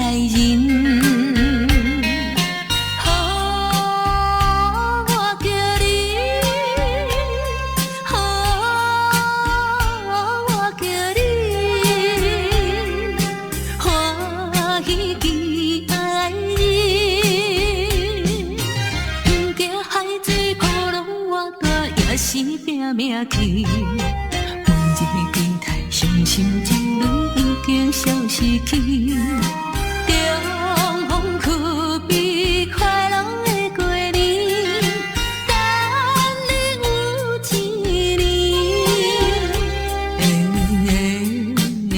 爱人。我叫你，我叫你，欢喜期爱人。不惊海水波浪我大，也是拼命去。每日期待伤心情侣已经消失去。中风趣味快乐的过年，等你有一年，等你有一年。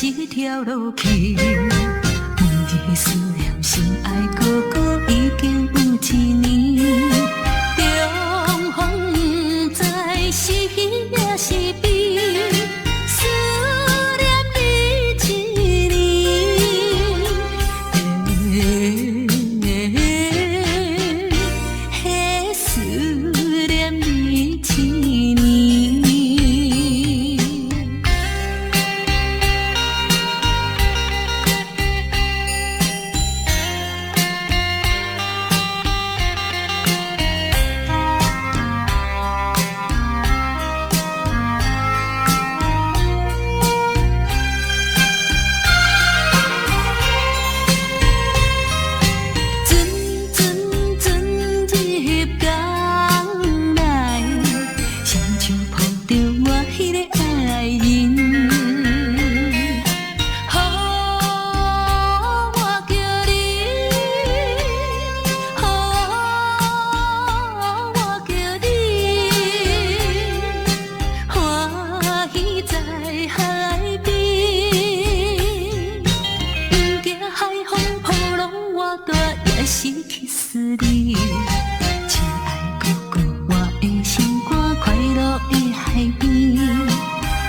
一条路去，每日思念心爱哥哥已经有一年。中风不知是喜也是悲，思念你一年，思念你一年。是去思你，亲爱哥哥，我的心肝快乐的海边。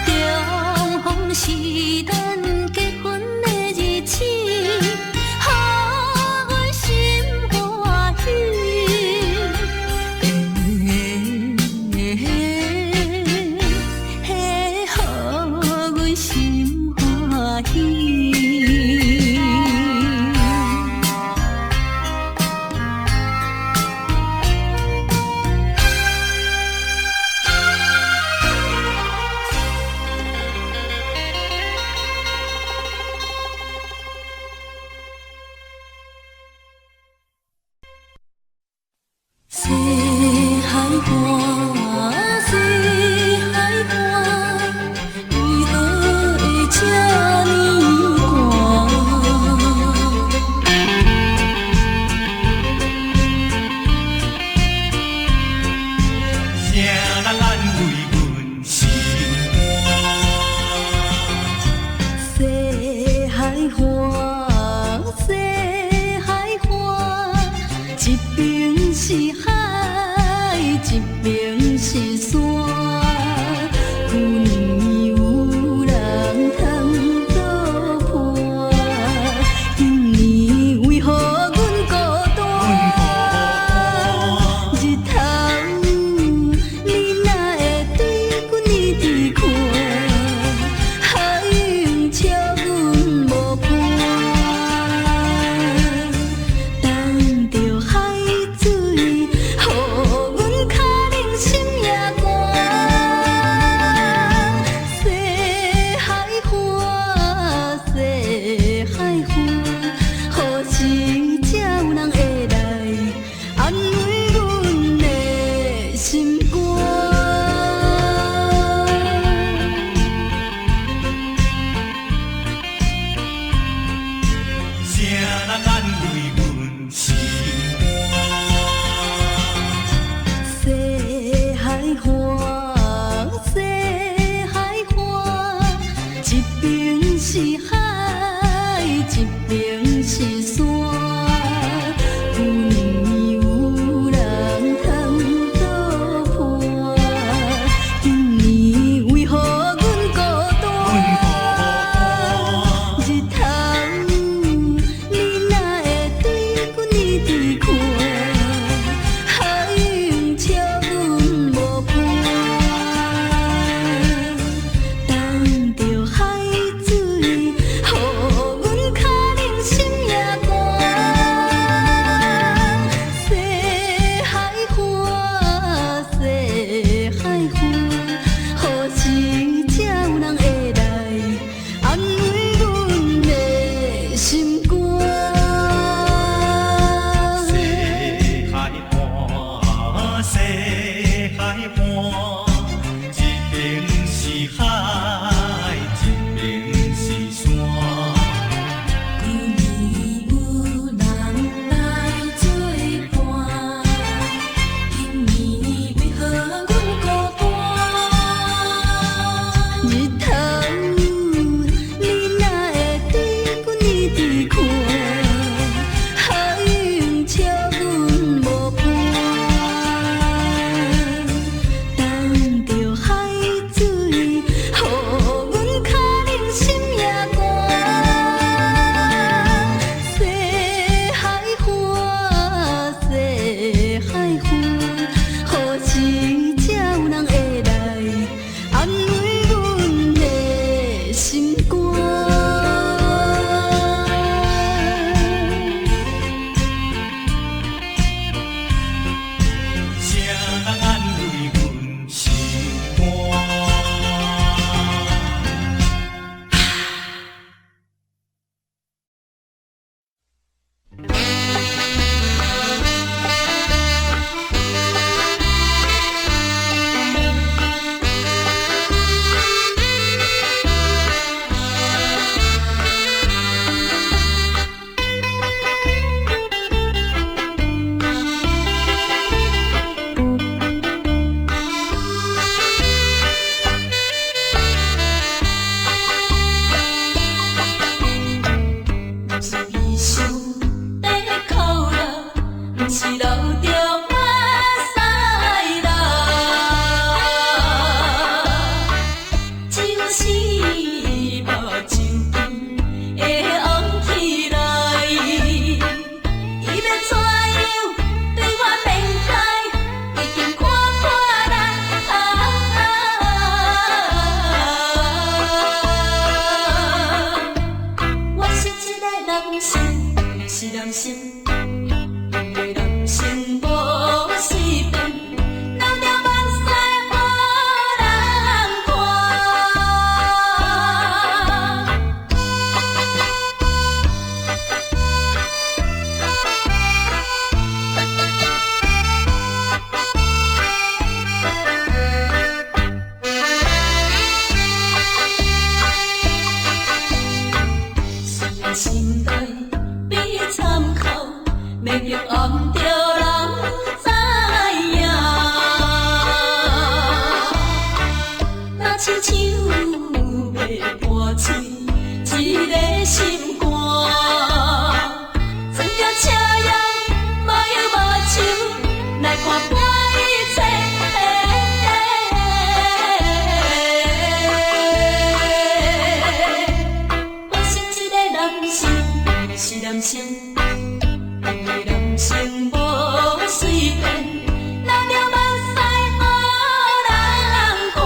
中风是咱结婚的日子，予阮心欢喜，予阮心欢喜。西海岸，西海岸，为何会一边是海，一边是山。有年有人通作伴，今年为何阮孤单？日头你哪会对阮一直看？海涌笑阮无伴。等着海水，予阮脚冷心也寒。西海岸，西海岸，何时才有人会来安慰阮的心肝？西海岸，西海岸，一边是海，一边是山。旧年有人来作伴，今年为何阮孤单？日头你哪会对阮一直看？海涌笑阮无伴。等着海水，予阮脚冷心也寒。西海岸，西海岸，何时才有人会来安慰阮的心肝？谁人安慰阮心肝？是悲伤在哭了，不是流着眼屎啦。就是目睭会红起来，伊要怎样对我面开，已经看破人。我是一个男性，是男性，因为男性无水平，流着目屎予人看。是的心内比参考，免用暗着人知影。若亲像要破碎一个心肝，装着车样无忧无愁，来看破一切。我是一个男性，是男性，因为男性无水平，流着目屎予人看。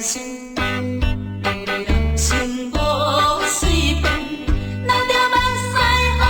心，心无水分，流着目屎予人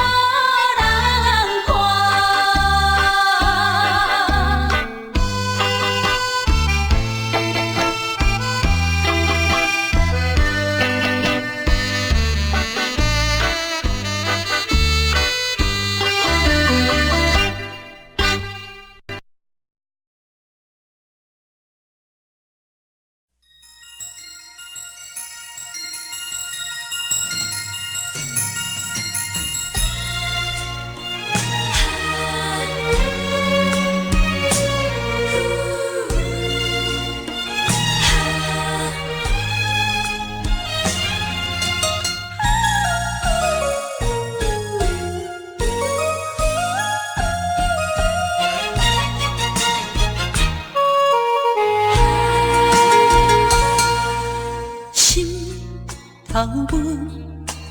头阮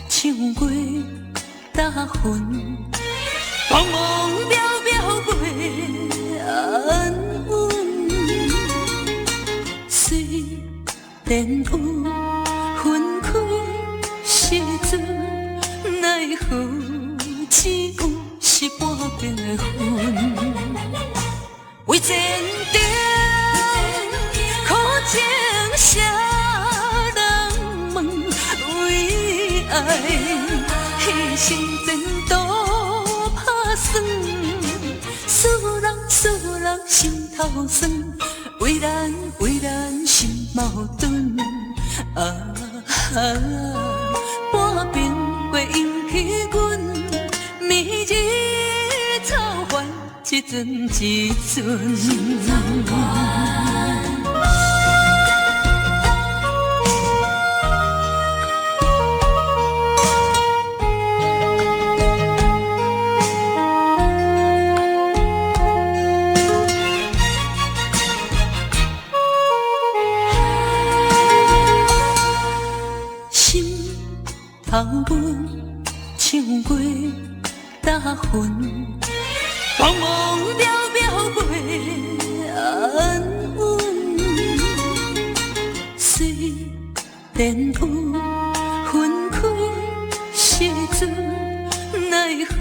唱过大云，茫茫渺渺过安稳。虽然有分开时阵，奈何只有是半边的云。为前程苦情谁人问？为爱牺牲前途打算，使人心头酸。为咱心矛盾，半边过引起阮暝日操烦，一阵一阵。头阮唱过大云，茫茫渺渺过安稳。虽然有分开时阵，奈何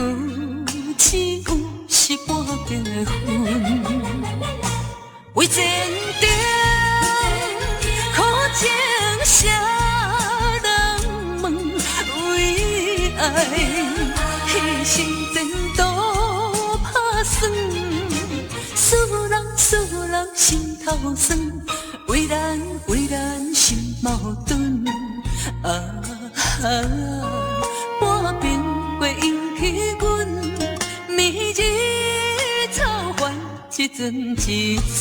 只有是半边的云。为前程苦情谁？爱牺牲前途打算，使人心头酸。为咱心矛盾，半边过引起阮暝日操烦，一阵一阵。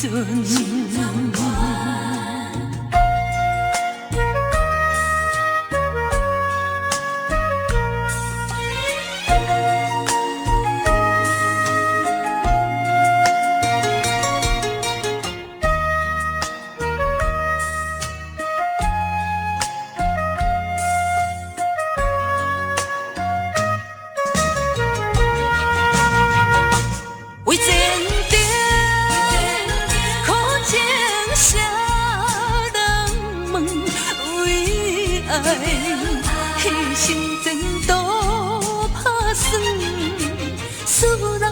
为前程苦情谁人问？为爱牺牲前途打算，使人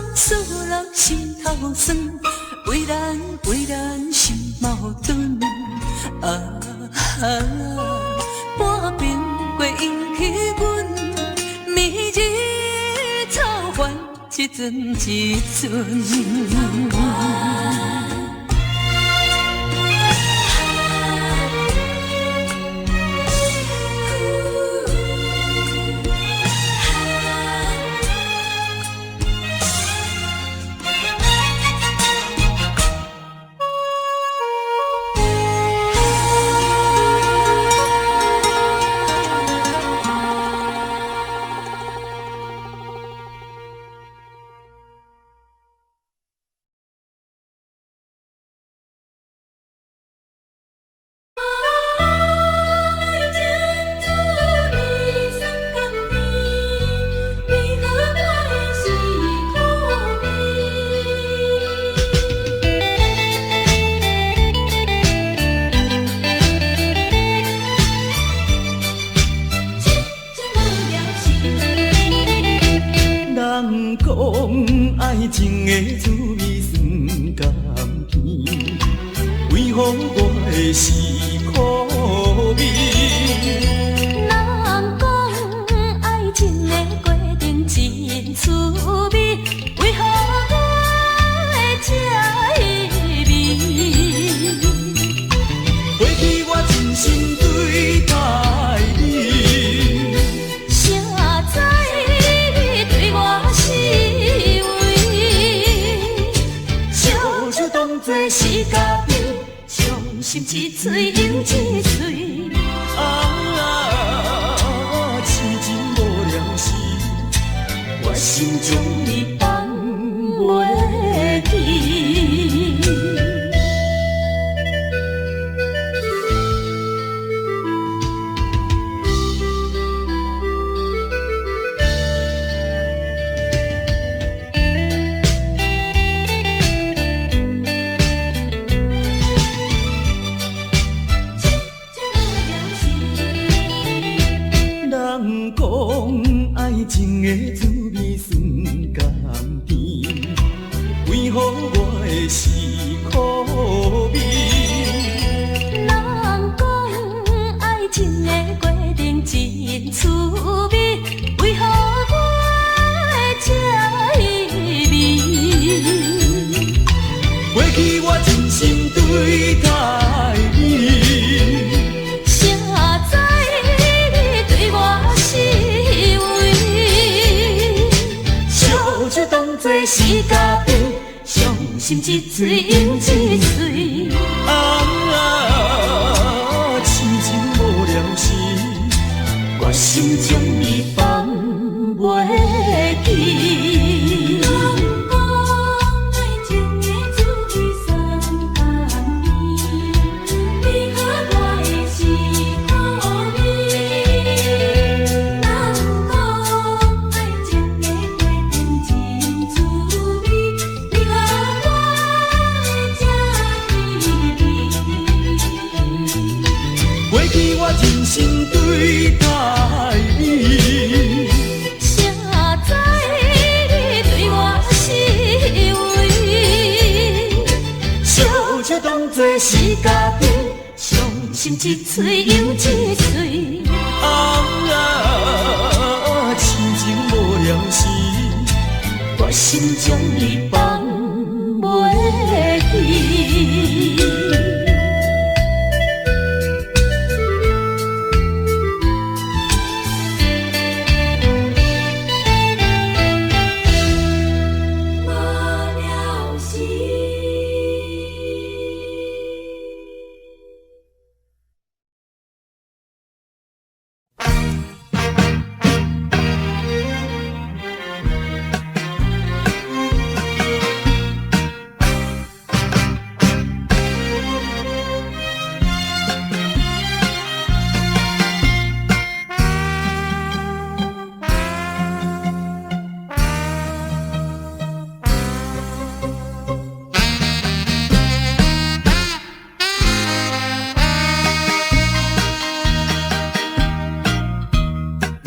心头酸。为咱心矛盾，半边过引起阮暝日操烦，一阵一阵。情的滋味酸甘甜，为何我的是苦味？人讲爱情的过程真滋味，为何我会这意味？过去我真心对待你，谁知你对我是为？笑就当作是嘉宾，伤心一嘴又一嘴。痴情无聊时，我心中你放袂记。人讲爱情的滋味酸甘甜，为何我的是苦味？人讲爱情的过程真滋味，为何我会这意味？过去我真心对待你，谁知你对我是为？笑就当作是嘉宾，伤心一嘴又一嘴。痴情无聊时，我心中你放袂记。人讲爱情的滋味酸甘甜，为何我会是苦味？人讲爱情的过程真滋味，为何我会这意味？过去我真心对待你，谁知你对我是为？笑就当作是嘉宾，伤心一嘴又一嘴。痴情无聊时，我心中你放袂记。无聊时。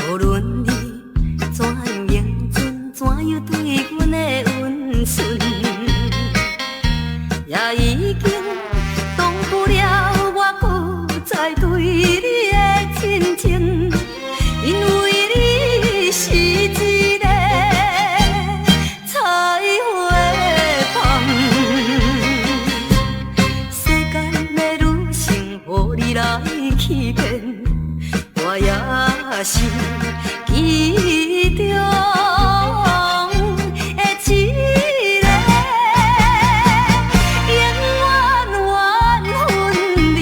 无论你怎样认真，怎样对阮的温顺，也已经挡不了我搁再对你的亲情，因为你是一个彩花香。世间的女性，予你来欺骗。我也是其中的一个，永远缘分你。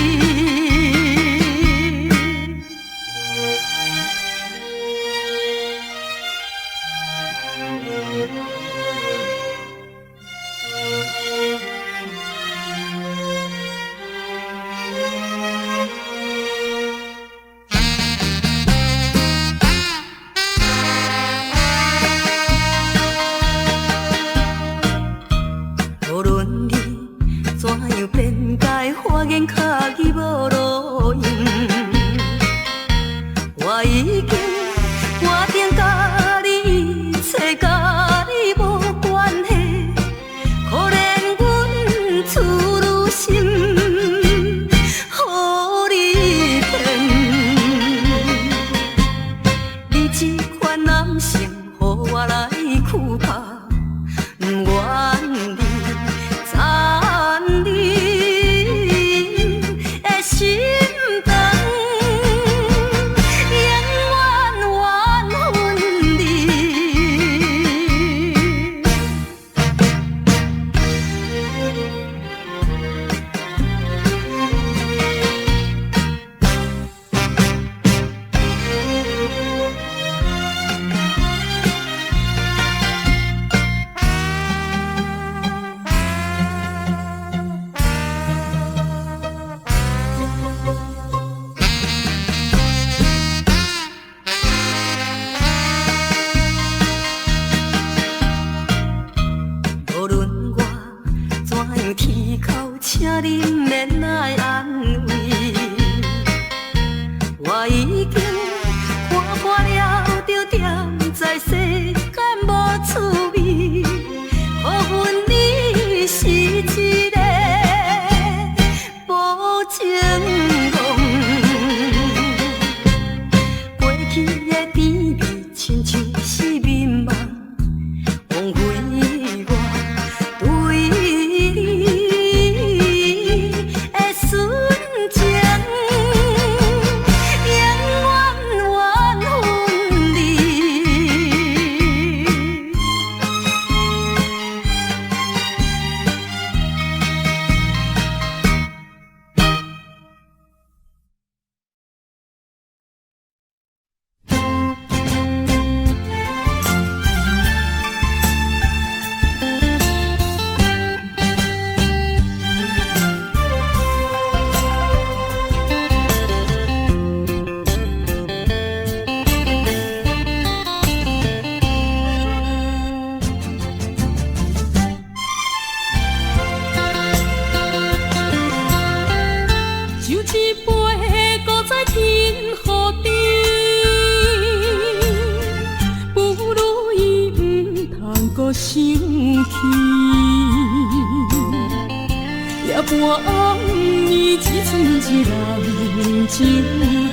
搁再天雨地，不如伊毋通搁想起。夜半暗暝，只剩一人酒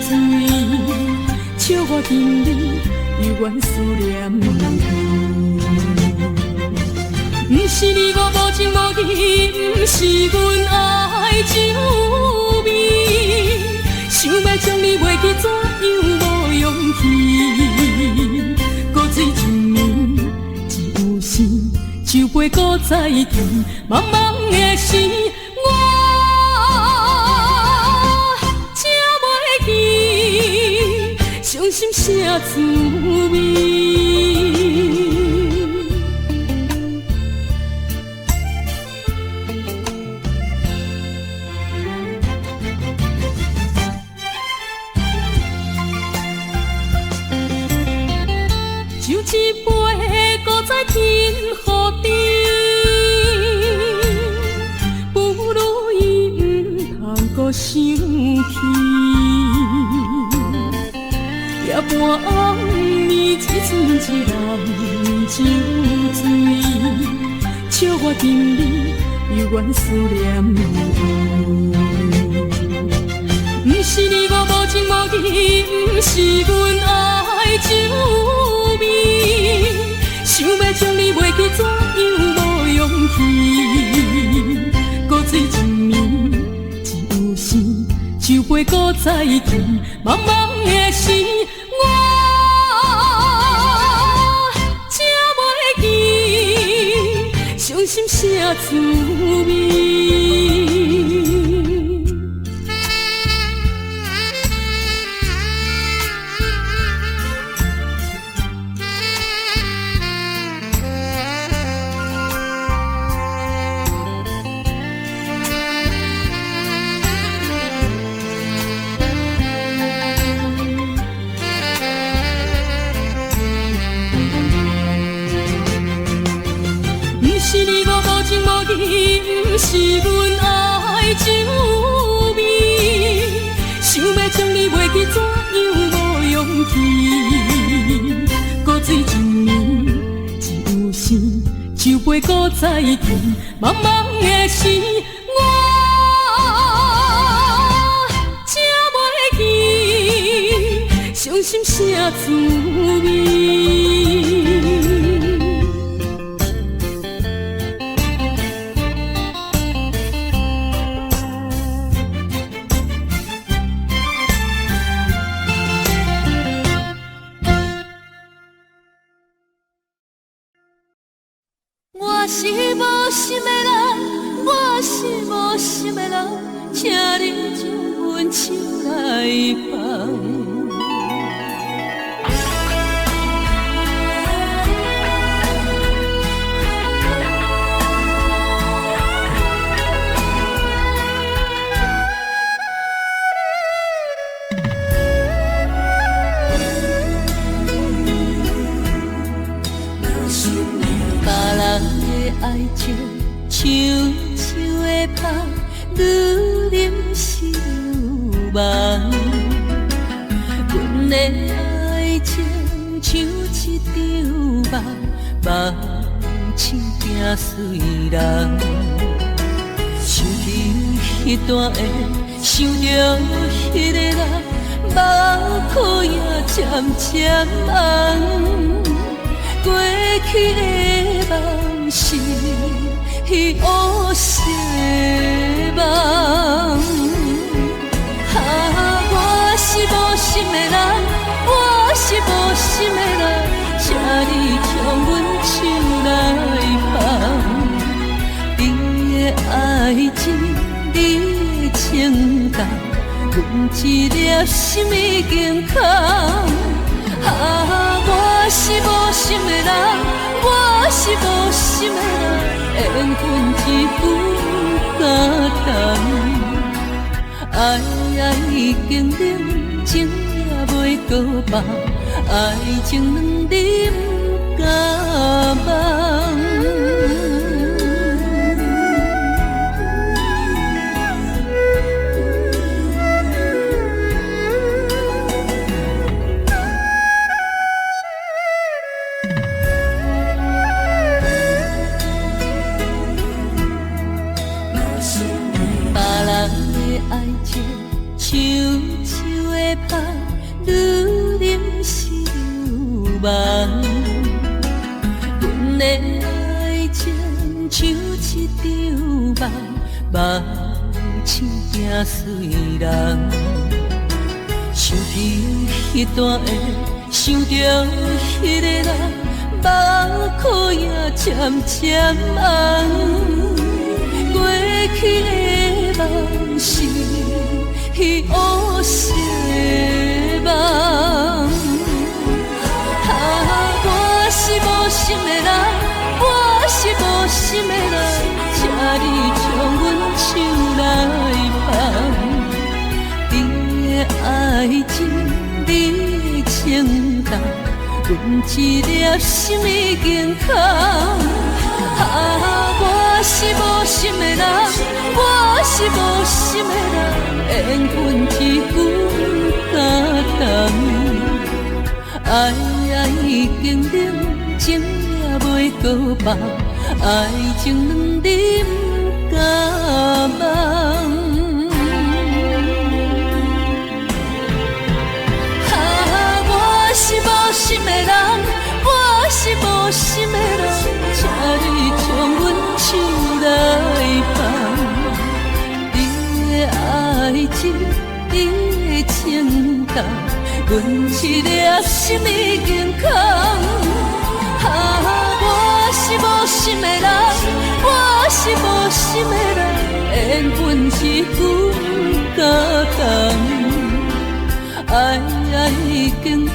醉，笑我今日犹原思念你。不是你我无情无义，不是阮爱酒味，想要将你袂记，怎样无勇气？搁水一暝，只有心，酒杯搁再添，茫茫的时，我才袂记，伤心啥滋味。酒一杯，搁再添雨滴，不如伊毋通搁想起。夜半暗暝，只剩一人酒醉，笑我今日犹原思念你。不是你我无情无义，不是阮爱酒味，想要将你袂记，怎样无勇气？搁水一暝，只有心，酒杯搁再添，茫茫的时，我才袂记，伤心啥滋味。是你我无情无义，不是阮爱酒味，想要将你袂记，怎样无勇气？搁水一暝，只有心，酒杯搁再添，茫茫的时，我才袂记，伤心啥滋味。我是无心的人，我是无心的人，请你将阮手来放。爱情像树的香，愈啉是愈浓。阮的爱情像一场梦，梦醒惊碎人。想起彼段的，想着彼个人，目眶也渐渐红。过去的梦是乌色梦，我是无心的人，我是无心的人，请你将阮手来放。你的爱情，你的情感，阮一粒心已经空。我是无心的人，我是无心的人，缘分一分敢谈。爱已经冷，情也袂搁放，爱情两啉甲梦。酒的香，愈饮是愈梦。阮的爱情像一场梦，梦醒惊碎人。想起迄段的，想着迄个人，目眶也渐渐红。过去的梦是乌色的梦。我是无心的人，我是无心的人，请你将阮手来放。你的爱情，你的情重，阮一粒心已经空。我是无心的人，我是无心的人，缘分只阮敢当。爱已经冷，情也袂搁放，爱情两你不敢忘。我是无心的人，我是无心的人，请你将阮手来放。你的爱情，你的情重，阮一粒心已经空。我是无心的人，我是无心的人，缘分是阮敢当。爱已经冷，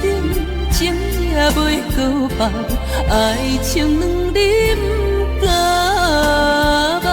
情也袂搁放，爱情两你不敢忘。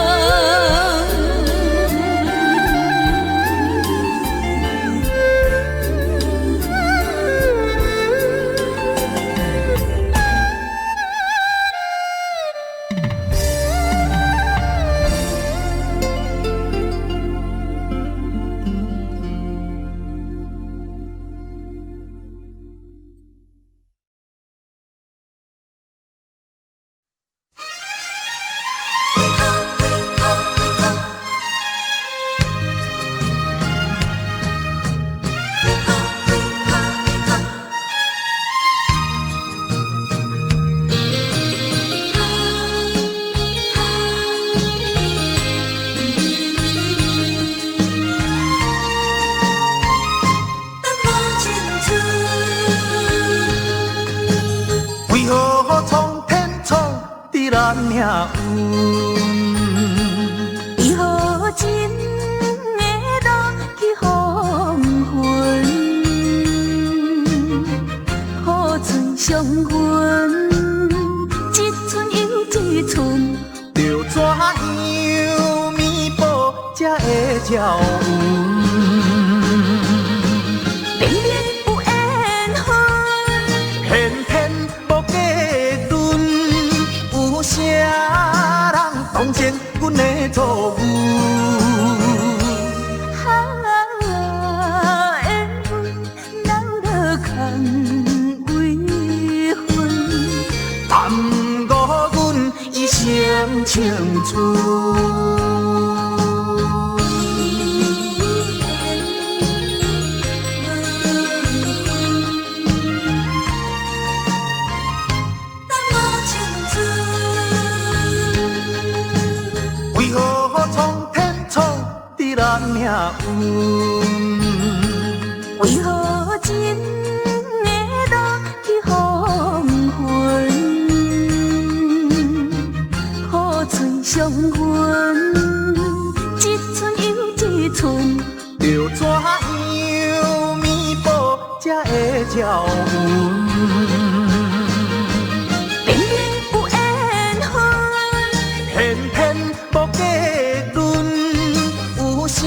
命运，为何真会落去黄昏？雨水伤痕，一寸又一寸，着怎样弥补才会照运？明明有缘分，偏偏无价顿，有啥人当真阮的错误？缘分留落空为恨，耽误阮一生青春。为何苍天创伫咱命运？为何真会落去黄昏？雨水伤痕，一寸又一寸，着怎样弥补才会照运？明明有缘分，偏偏无价顿，有啥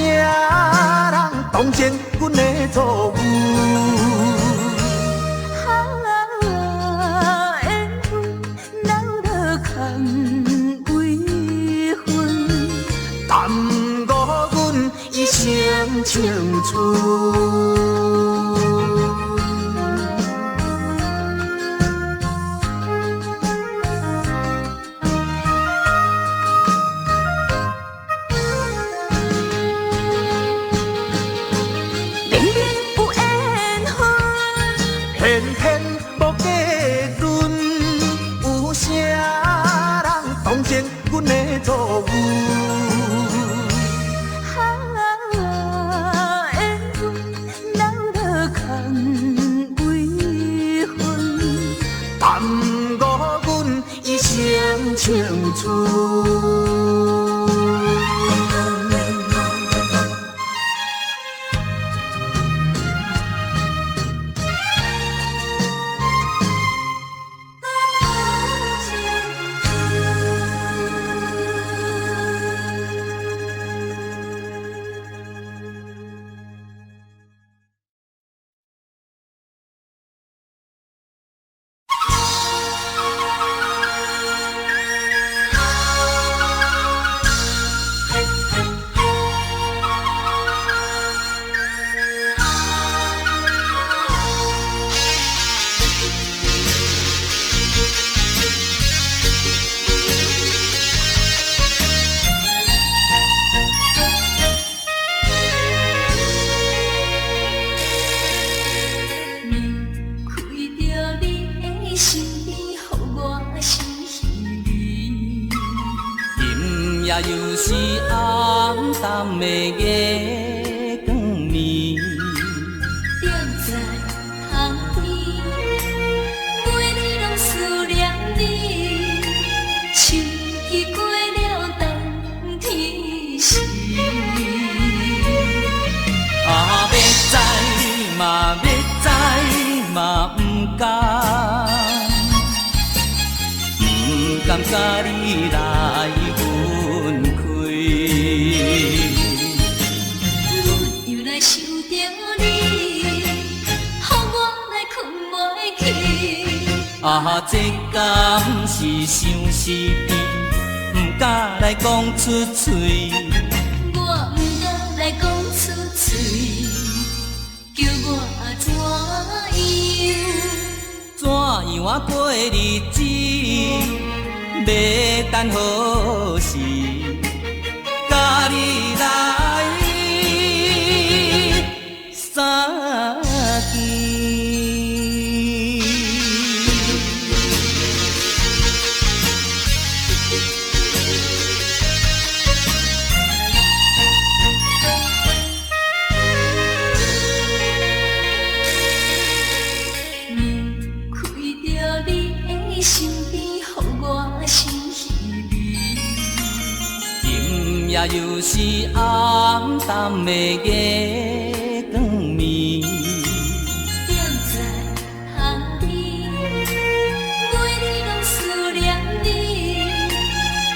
人当真阮的错误？缘分留落空为恨，耽误阮一生青春。偏偏无结论，有啥人当成阮的错误？缘分留落空为分，耽误阮一生青春。又是暗淡的月光暝，踮在窗边，每日拢思念你。秋已过了冬天时，要知嘛要知嘛不甘，不甘甲你来。这敢是相思甜，不敢来讲出嘴。我不敢来讲出嘴，叫我怎样过日子？要等何时？甲你来相见。又是暗淡的月光暝，踮在窗边，每日拢思念你。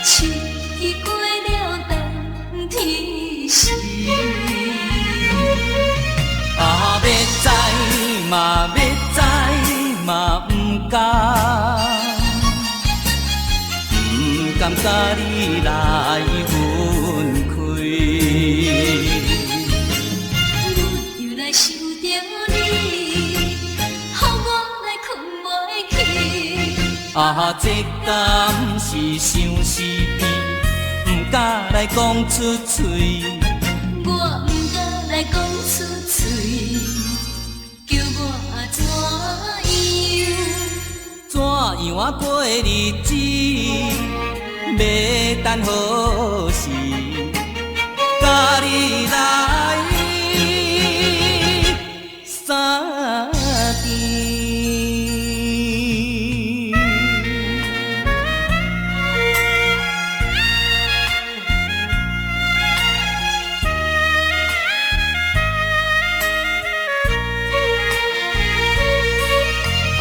秋已过了冬天时，要知嘛要知嘛不甘，不甘甲你来分开。阮又来想着你，予我来困袂去。这敢是相思甜，不敢来讲出嘴。我不敢来讲出嘴，叫我怎样过日子？要等何时？甲你来相见。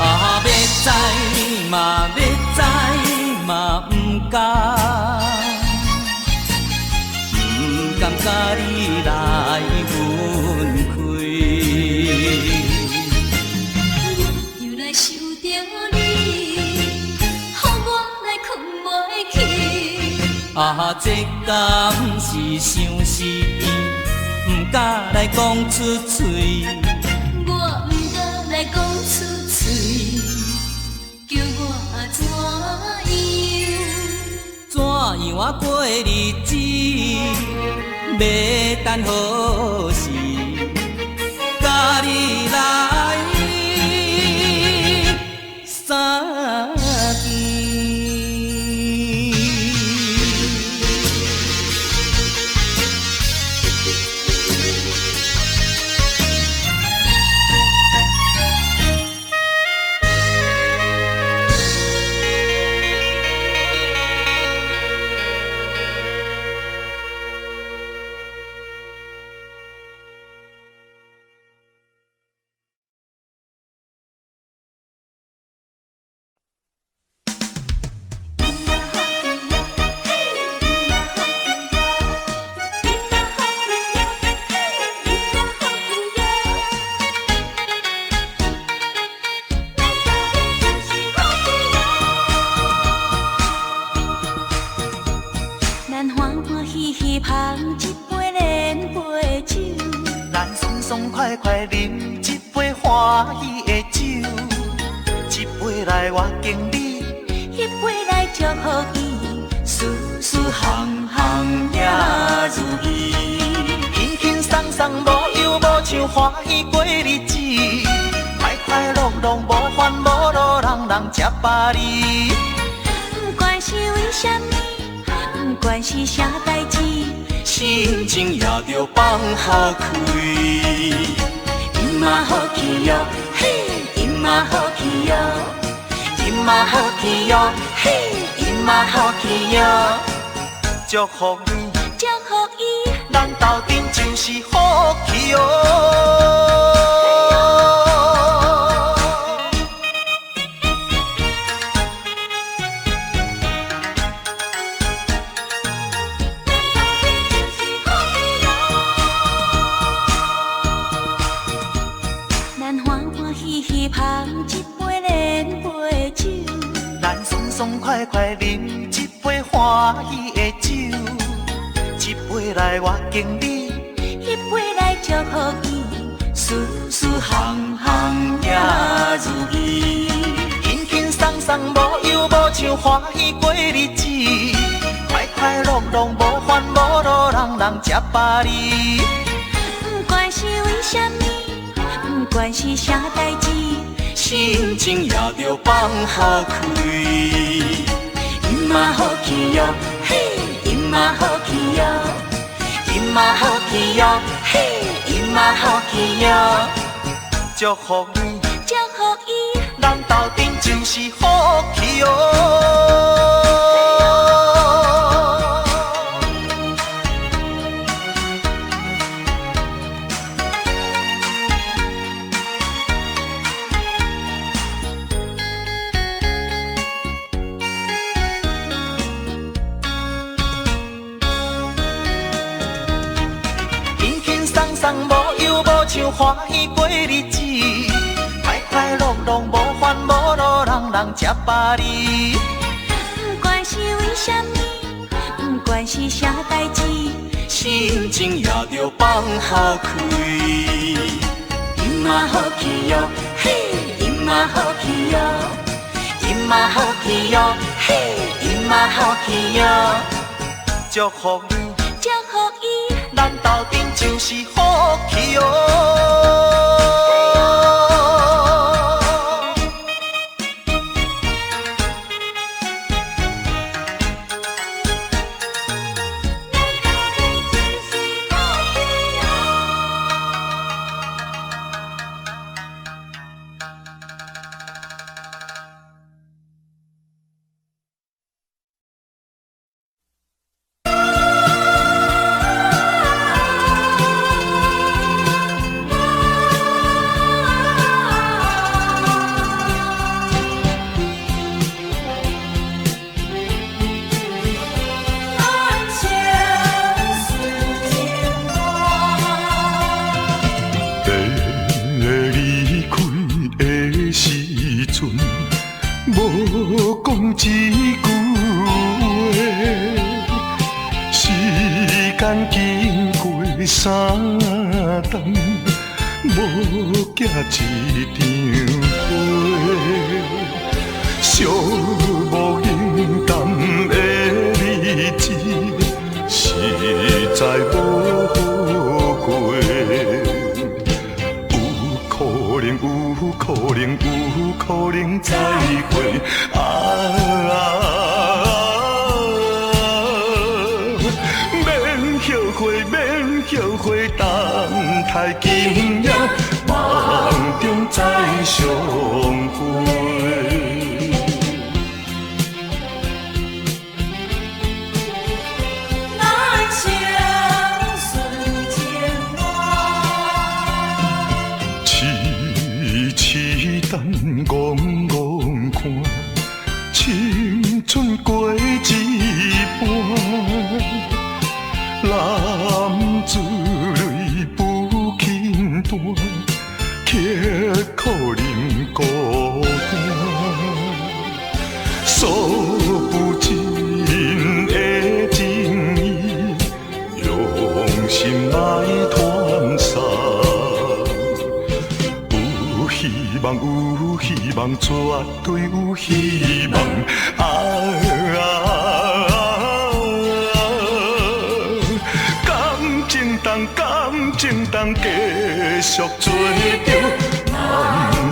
要知嘛要知嘛不甘，不甘甲你来分开。又来想着你，予我来困袂去。这敢是相思甜，不敢来讲出嘴。我不敢来讲出嘴，叫我怎样过日子？要等何时？甲你来欢喜的酒，一杯来我敬你，一杯来祝福伊，事事行行也如意。轻轻松松无忧无想，欢喜过日子，快快乐乐无烦无恼，人人吃饱哩。不管是为什么，不管是啥代志，心情也着放好开。因嘛好气哟，嘿，因嘛好气哟，因嘛好气哟，嘿，因嘛好气哟，祝福你，祝福伊，咱斗阵就是好气哦。咱欢欢喜喜捧一杯连杯酒，咱爽爽快快饮一杯欢喜的酒，一杯来我敬你，一杯来祝福伊，事事行行也如意。轻轻松松无忧无想，欢喜过日子，快快乐乐无烦无恼，人人吃饱哩。不管是为什么，不管是啥代志，心情也着放好开。因嘛好气哟，嘿，因嘛好气哟，因嘛好气哟，嘿，因嘛好气哟，祝福你，祝福伊，咱斗阵就是好气哦。无忧无想，欢喜过日子，快快乐乐无烦无恼，人人吃饱哩。不管是为什么，不管是啥代志，心情也着放好开。因嘛好气哟，嘿，因嘛好气哟，因嘛好气哟，嘿，因嘛好气哟，祝福你，祝福伊，咱斗阵就是好气哦。无讲一句话，时间经过3冬，无寄一张花，寂寞冷淡的日子，实在无好过。有可能再会免后悔，等待今夜梦中再相会。等怣怣看，青春过一半，男子泪不轻弹，刻苦忍孤单。希望，有希望，绝对有希望。感情当继续做着人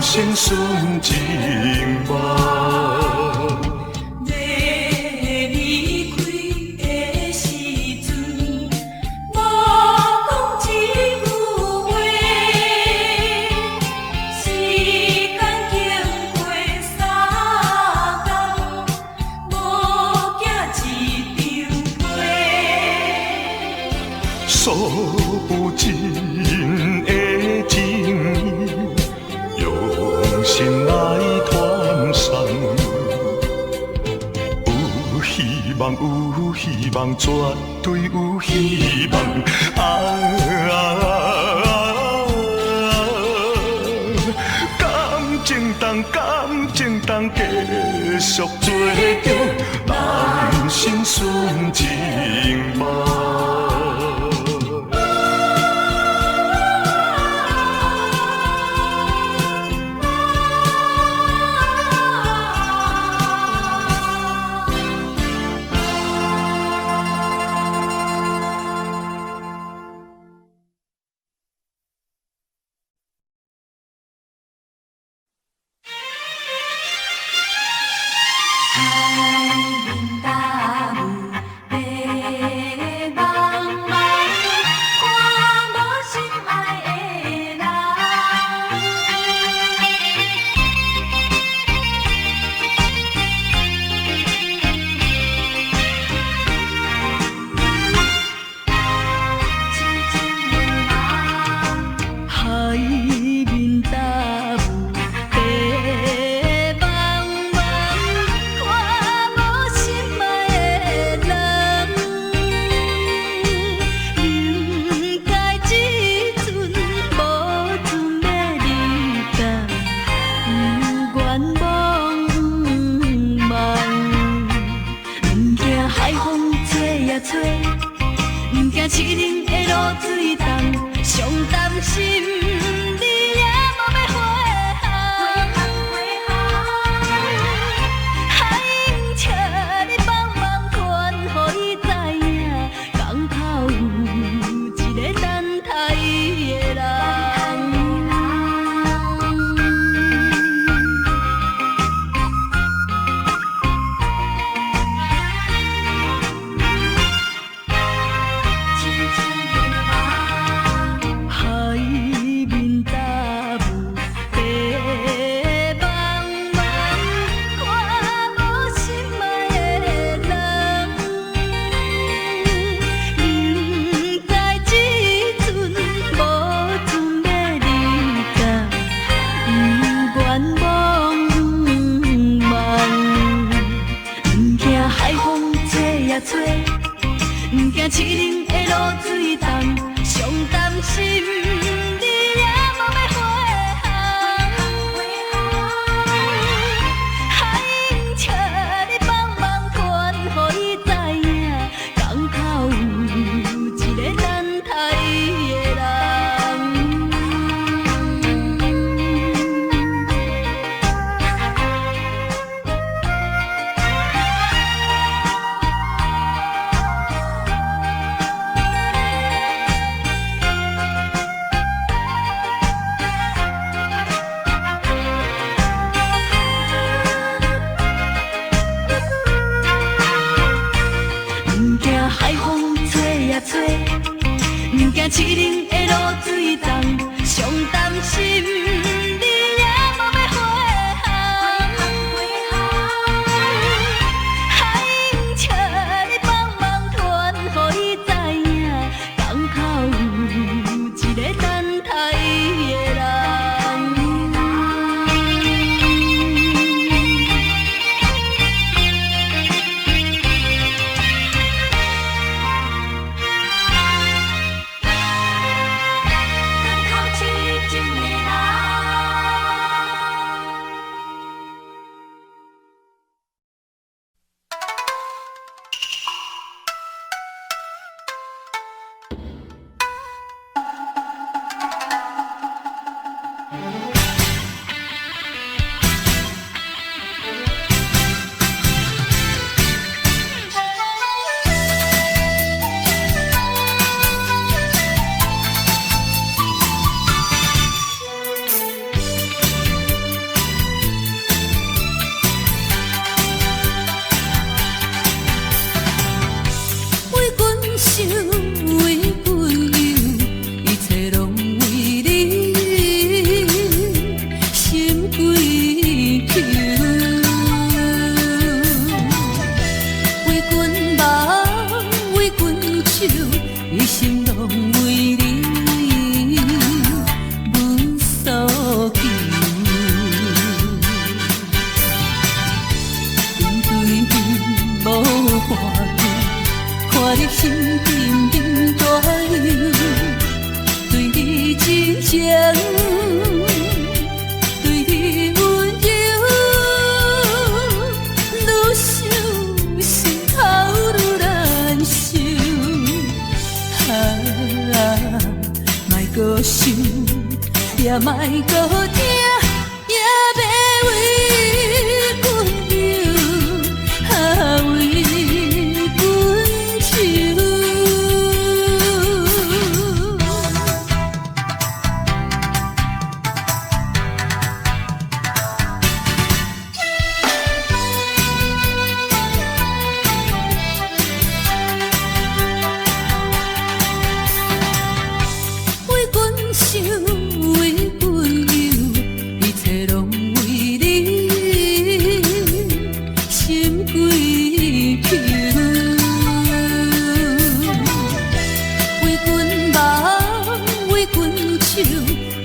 生顺情梦。所有真的情意，用心来传送。有希望，有希望，绝对有希望。感情当继续做着人生顺情梦。爱人踏有迷茫。也莫搁听，也要为阮忧，为阮愁。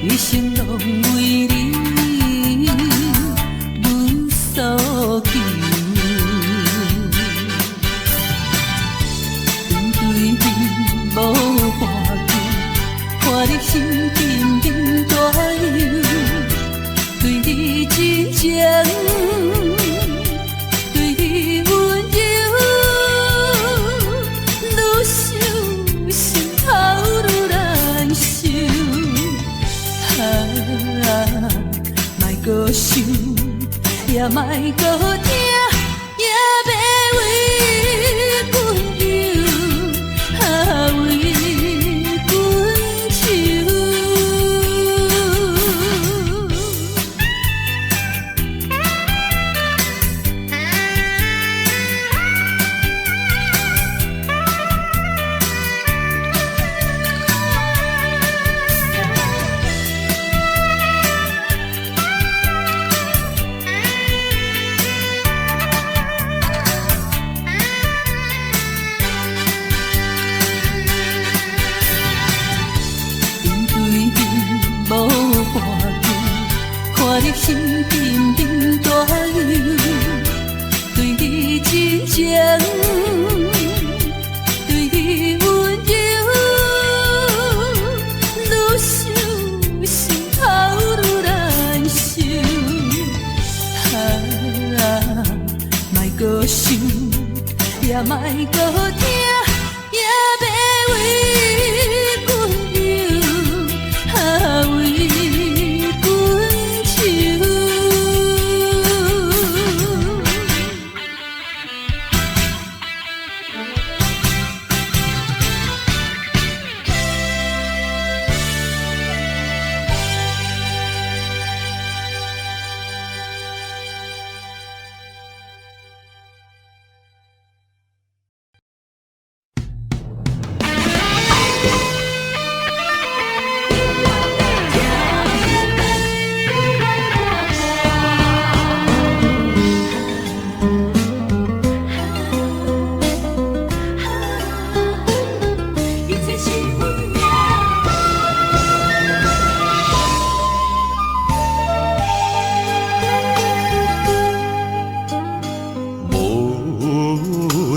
一生拢为你无所求，面对面无话讲，看你心沉沉大忧，对你真情，对你温柔，愈想心头愈难受。莫搁想，也莫搁听，也要为阮忧，为阮愁。看你心沉沉大忧，对你真情，对你温柔，愈想心头愈难受。莫搁想，也莫搁听，也要为阮忧，为阮愁。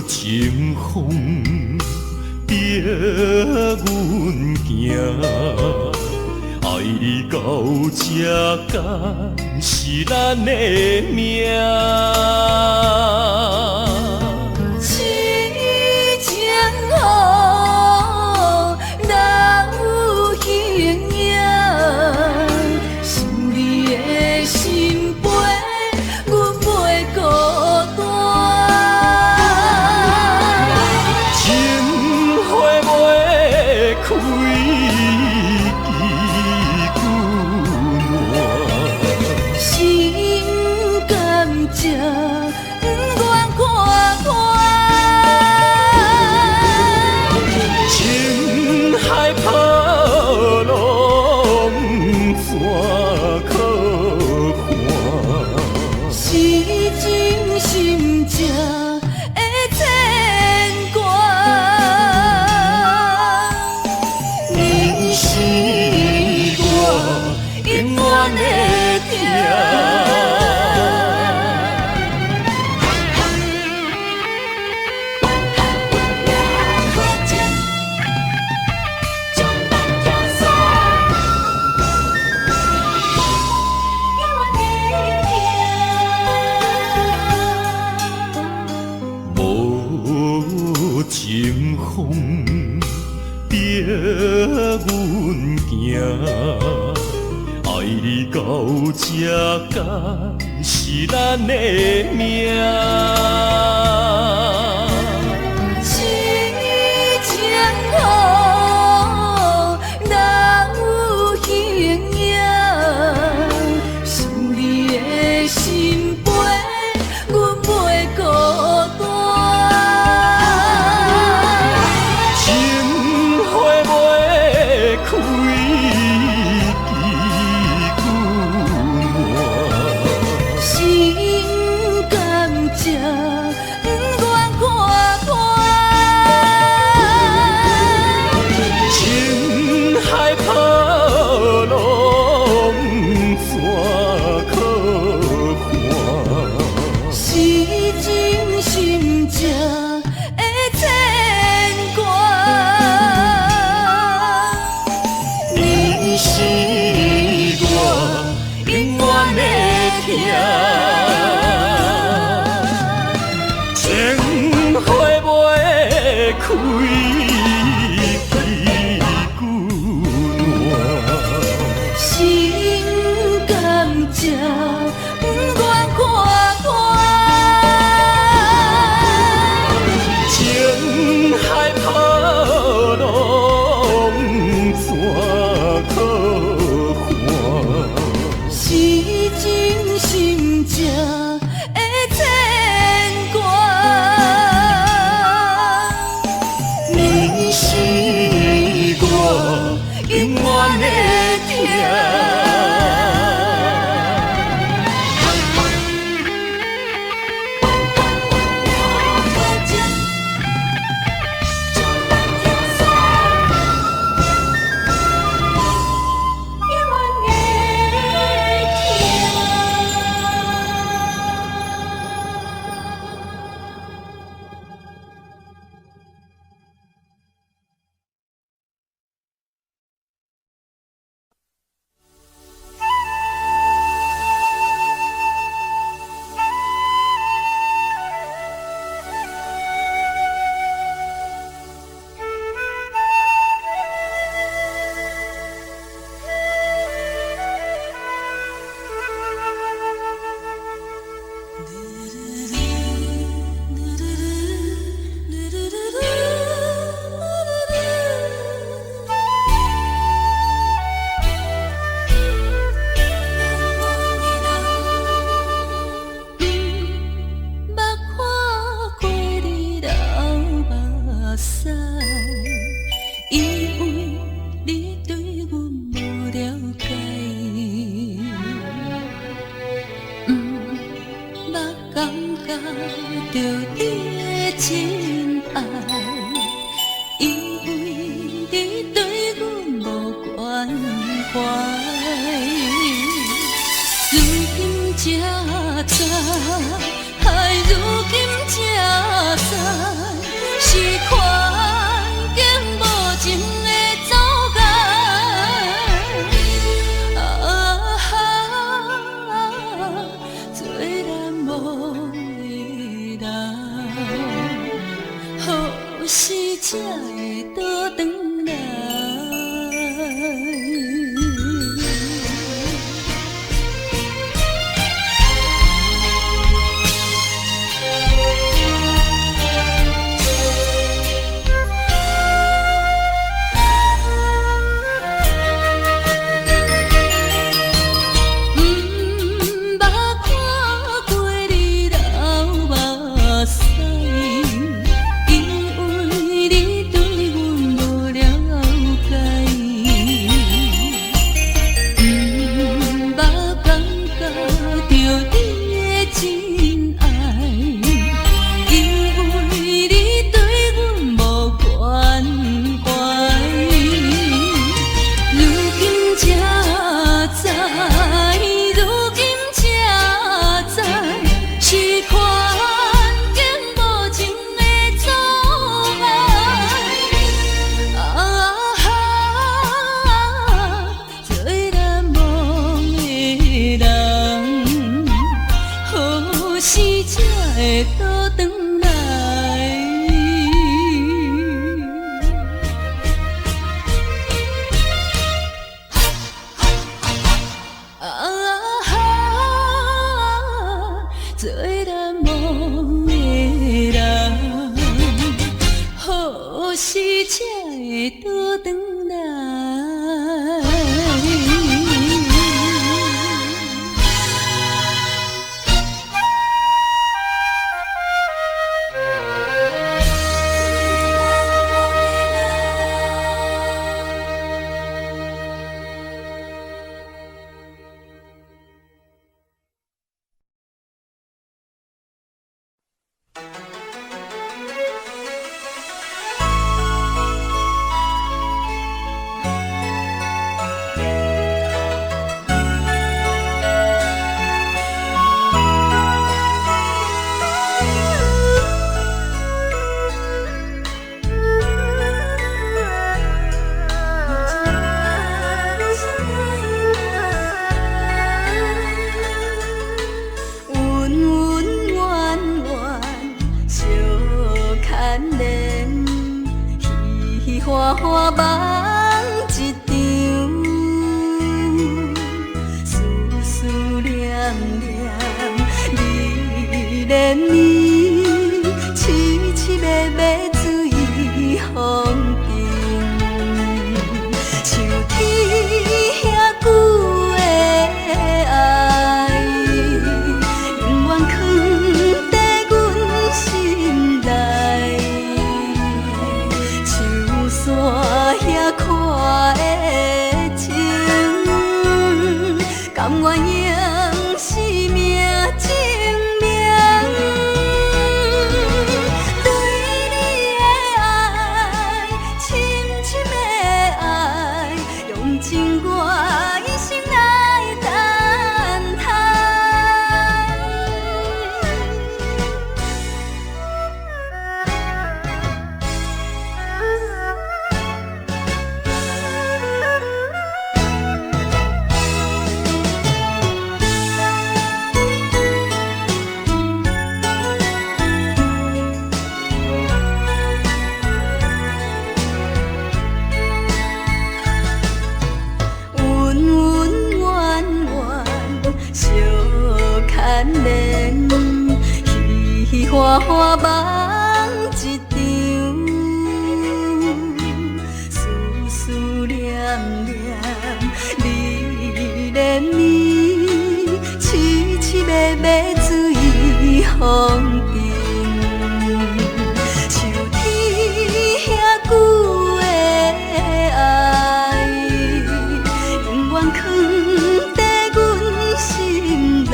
情风逼阮行，爱到这敢是咱的命。痴情好，人有形影，想你的心悲，阮袂孤单。开枝久心甘蔗不愿看破，情海波浪怎可看？是真心正的牵挂。你是我永远的疼。情风逼阮行，爱这敢是咱的命？做人无的人。倒转来。花花梦一场，思思念念，你连绵，凄凄密密水风中，像天遐久的爱，永远藏在阮心内。山遐看的情，甘愿用生命证明。对你的爱，深深的爱，用尽我一生来等待。花花梦一场，思思念念，你连绵，凄凄密密水风中，像天遐久的爱，永远藏在阮心内。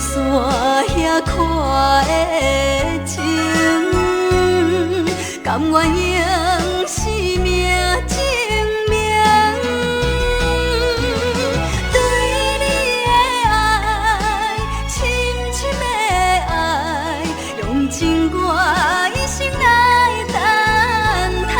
山遐看的情，甘愿用生命证明。对你的爱，深深的爱，用尽我一生来等待。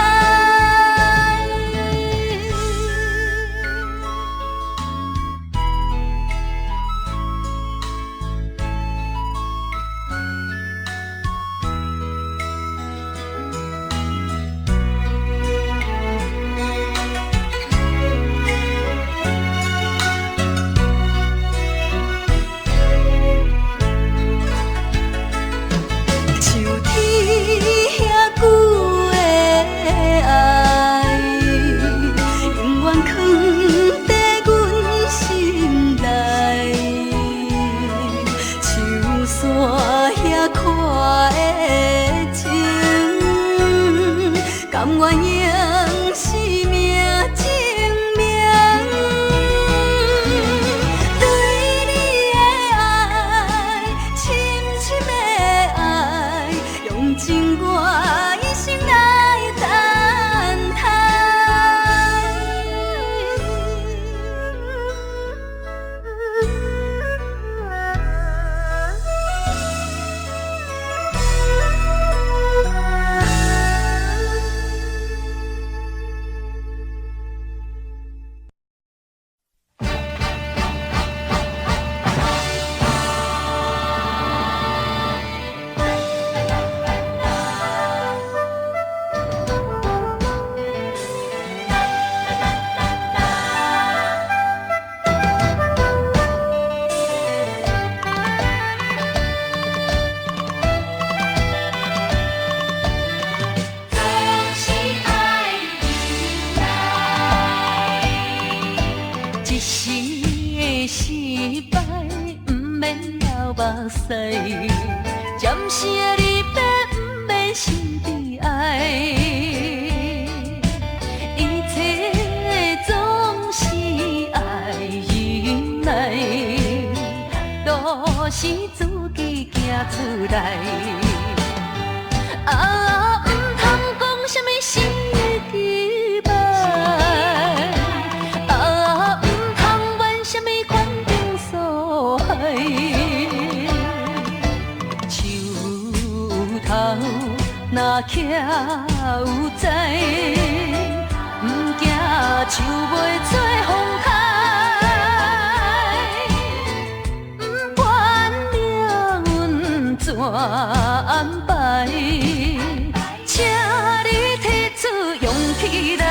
一时的失败，不免流目屎，暂时的离别，不免心悲哀。一切总是爱忍耐，都是自己行出来。啊，唔通讲什么失去吧。若徛有在，不惊树袂做风台，不管命运怎安排，请你提出勇气来。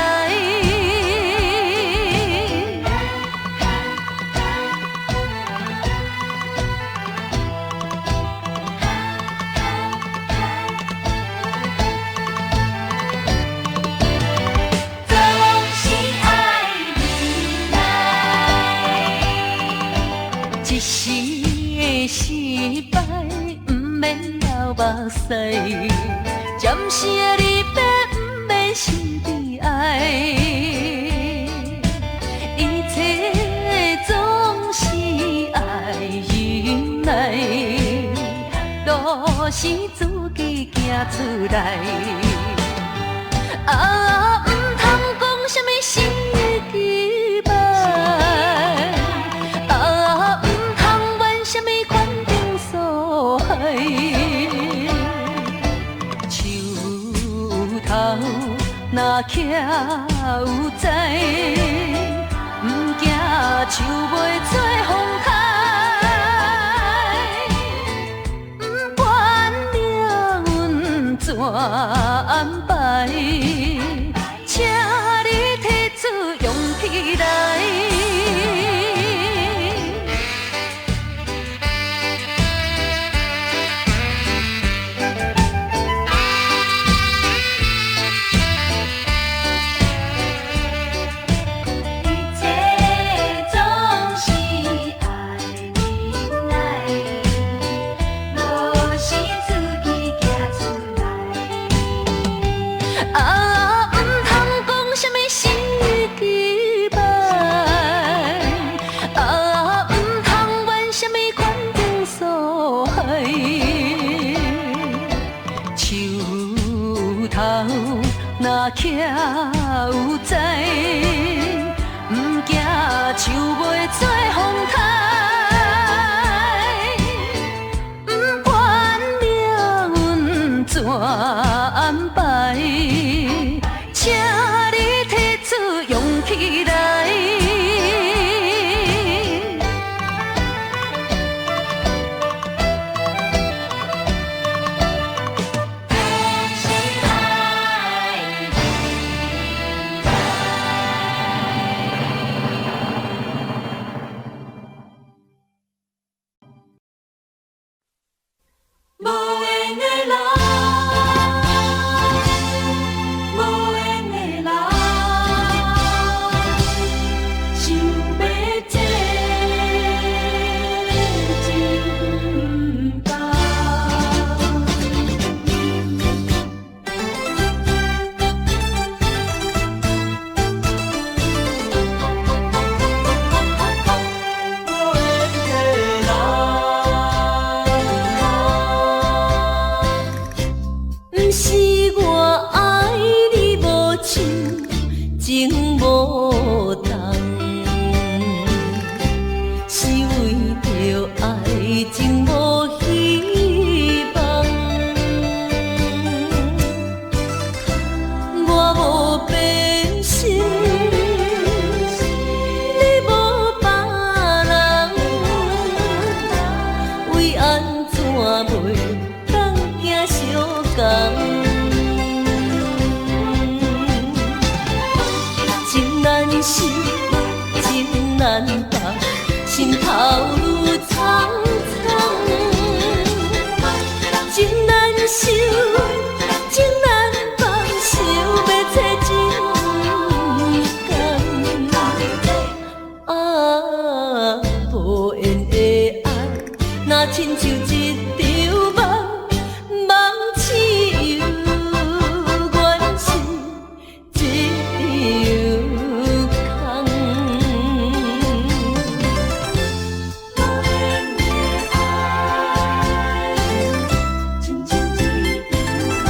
一时的失败，不免流目屎，暂时的离别，不免心悲哀。一切总是爱忍耐，都是自己行出来。啊，唔通讲什么失去吧。树头若徛有在，不惊树袂做风台，不管命运怎安排，请你提出勇气来。若徛有在，不惊树袂做风台，不管命运怎安排，请你提出勇气来。亲像一场梦，梦似有缘是一场空。无言的爱，亲像一场梦，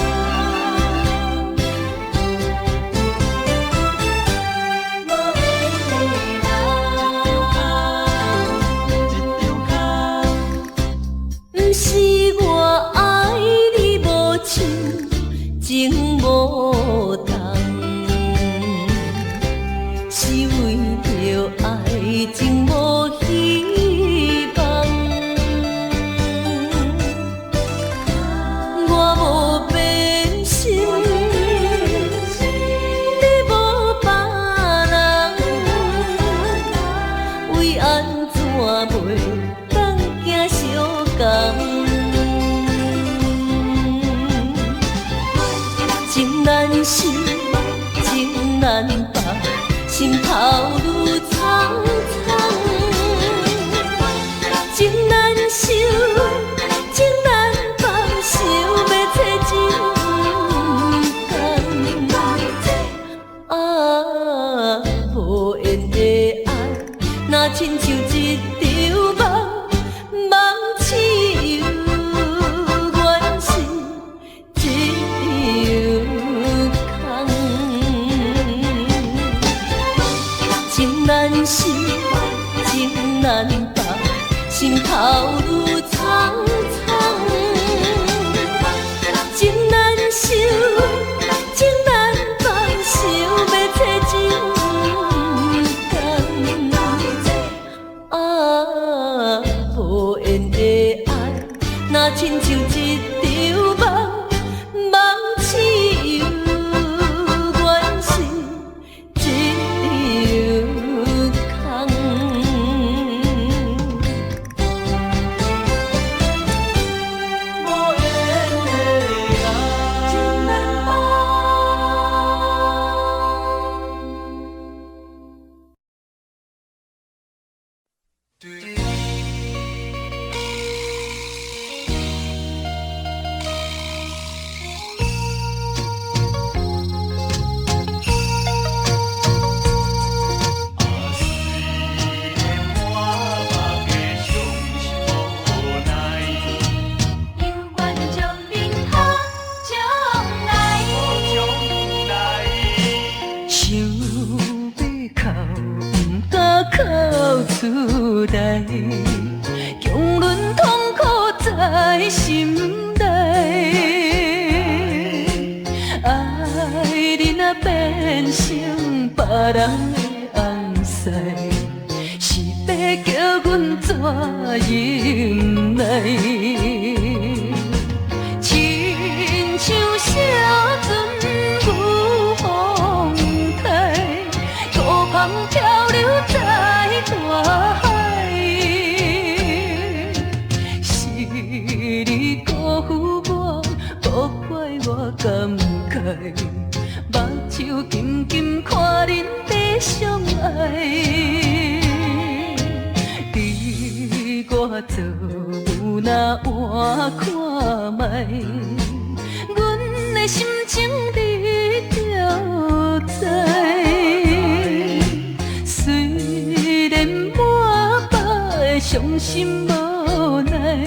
无言的不是我爱你无像情无重，是为着爱情无希望。我无变心，你无别人，为安怎袂当行相共？情难舍，情难放，心头愈苍苍。情难收，情难放，想要找情共。啊，无缘的爱，若亲像一场梦，梦似有缘是一场空。情难舍，情难放，心头愈苍苍。情难收，情难放，想要找情共。啊，无缘的爱，若亲像一场梦，梦似有缘是一场空。无缘的爱，情难放。出来，强忍痛苦在心内。爱你若变成别人的红婿，是要叫阮怎忍耐？亲像小船有风台，孤帆漂流在大海，是你辜负我，无怪我感慨，目睭紧紧看恁在相爱。你我做有哪换看卖，阮的心情你就知。伤心无奈，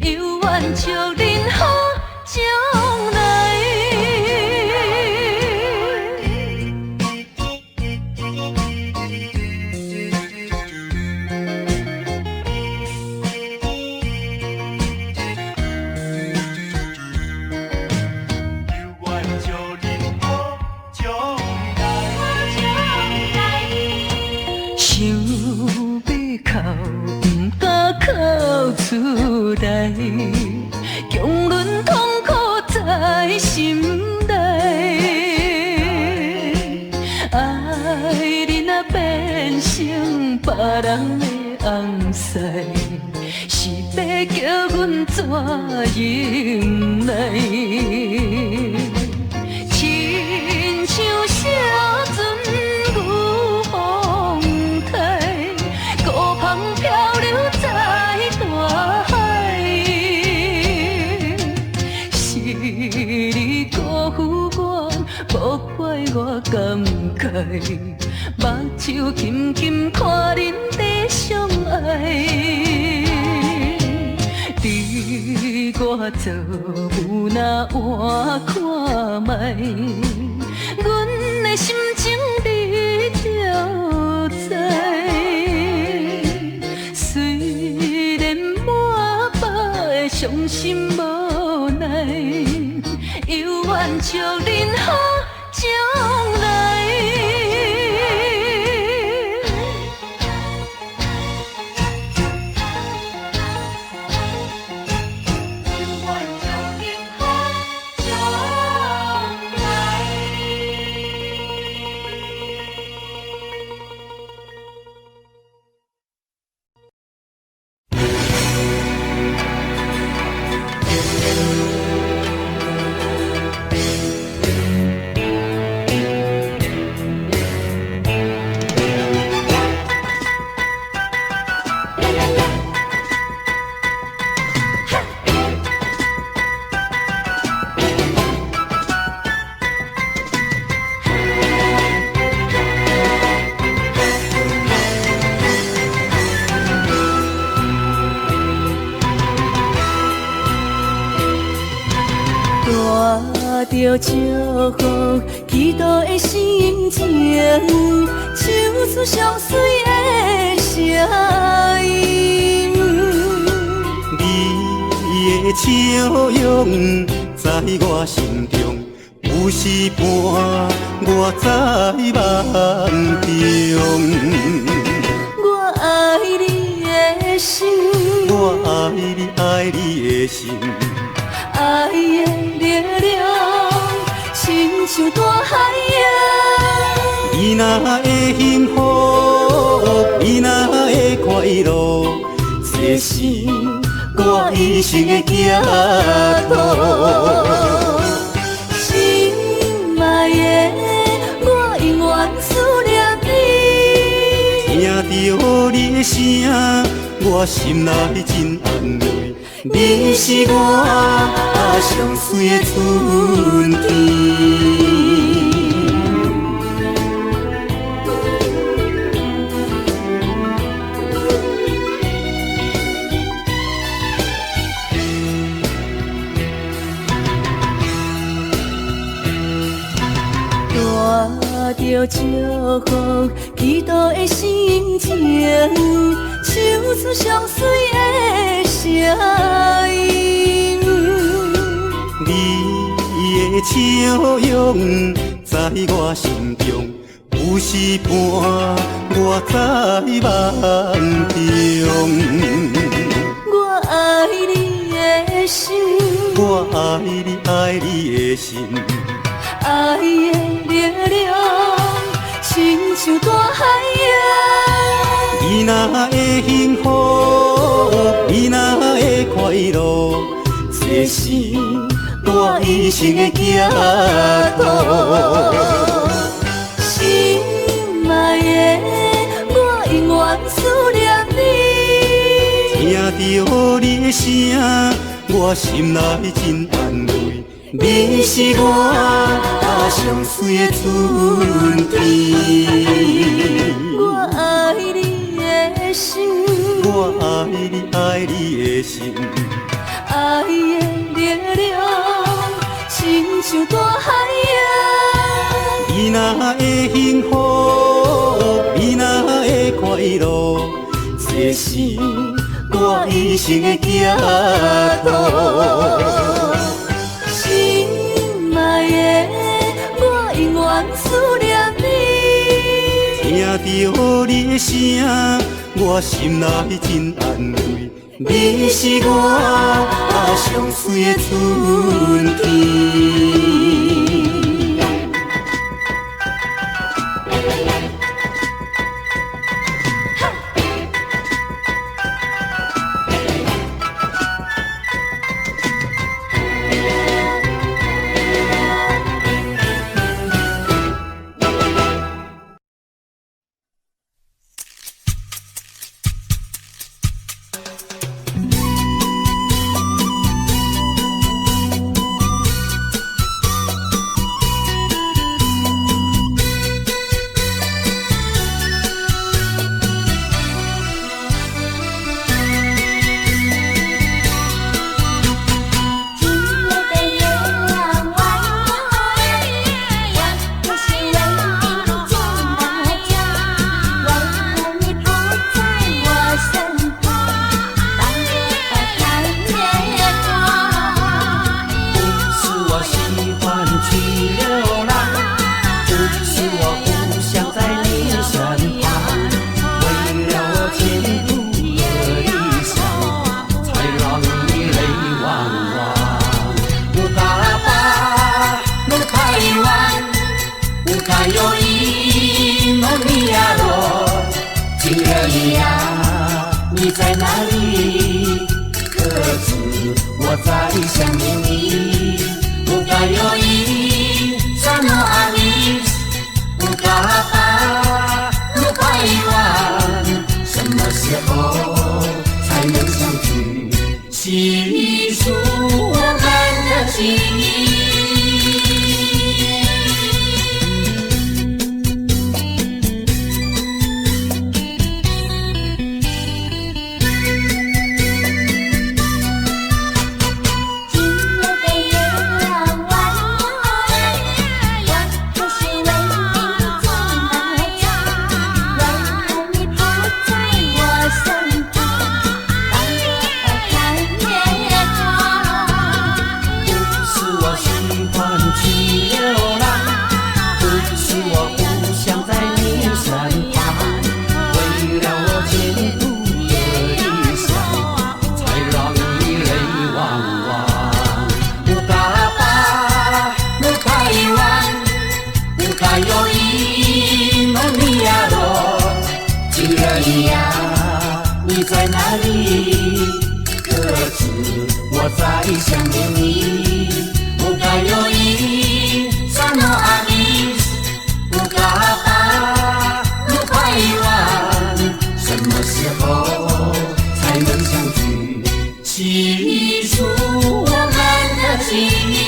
犹原祝恁好将来。出来，强忍痛苦在心内。爱你若变成别人的红婿，是要叫阮怎忍耐？亲像小船有风台，孤帆漂流在大海。目睭紧紧看恁在相爱。伫我做母若换看卖，阮的心情你就知。虽然满腹的伤心无奈，犹愿祝恁好将来。着祝福，祈祷的心情，唱出上水的声音。你的笑容在我心中，有时伴我在梦中。我爱你的心，我爱你爱你的心，爱的力量，亲像大海洋。你若会幸福，你若会快乐，这是我一生的寄托。心爱的，我永远思念你。听到你的声，我心内真安慰。你是我上水的春天。带着祝福，祈祷的心情，唱出上水的声音。你的笑容在我心中，有时伴我在梦中。我爱你的心，我爱你爱你的心，爱的力量，亲像大海洋。你若会幸福，你若会快乐，这是我一生的寄托。心爱的，我永远思念你。听到你的声，我心内真安慰。你是我上水的春天。我爱你的心，我爱你爱你的心，爱的力量，亲像大海洋。你若会幸福，你若会快乐，这是我一生的寄托。心爱的，我永远思念你。听到你的声，我心内真安慰。你是我上水的春天。亲人呀，你在哪里？可知我在想念你？不该有一刹那阿弥，不该把不该遗忘，什么时候才能相聚？细数我们的情谊。你在哪里？可知我在想念你？不该有一刹那阿弥，不该把不该遗忘，什么时候才能相聚？细数我们的情谊。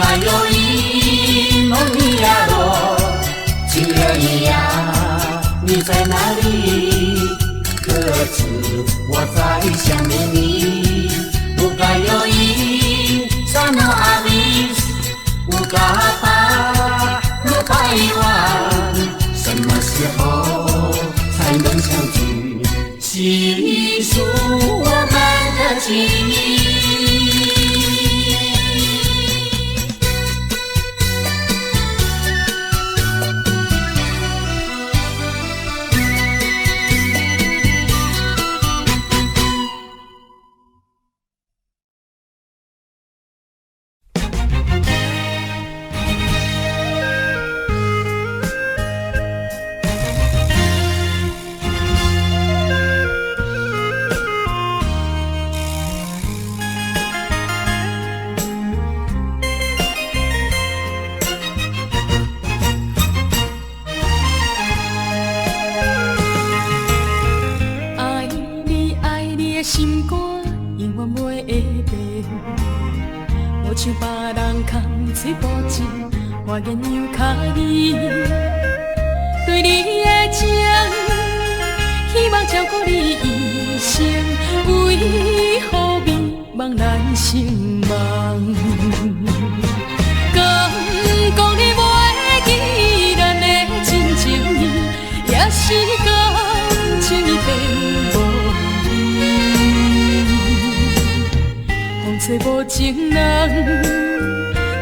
还有一诺米亚罗，情人呀，你在哪里？可知我在想念你？不该有一刹那阿弥，不该把不该遗忘，什么时候才能相聚？细数我们的情谊。心肝永远袂会变，无像别人空嘴无情，我言犹卡意。对你的情，希望照顾你一生，为何迷茫咱心梦？敢讲你袂记咱的真情意，也是感情已变无。找无情人，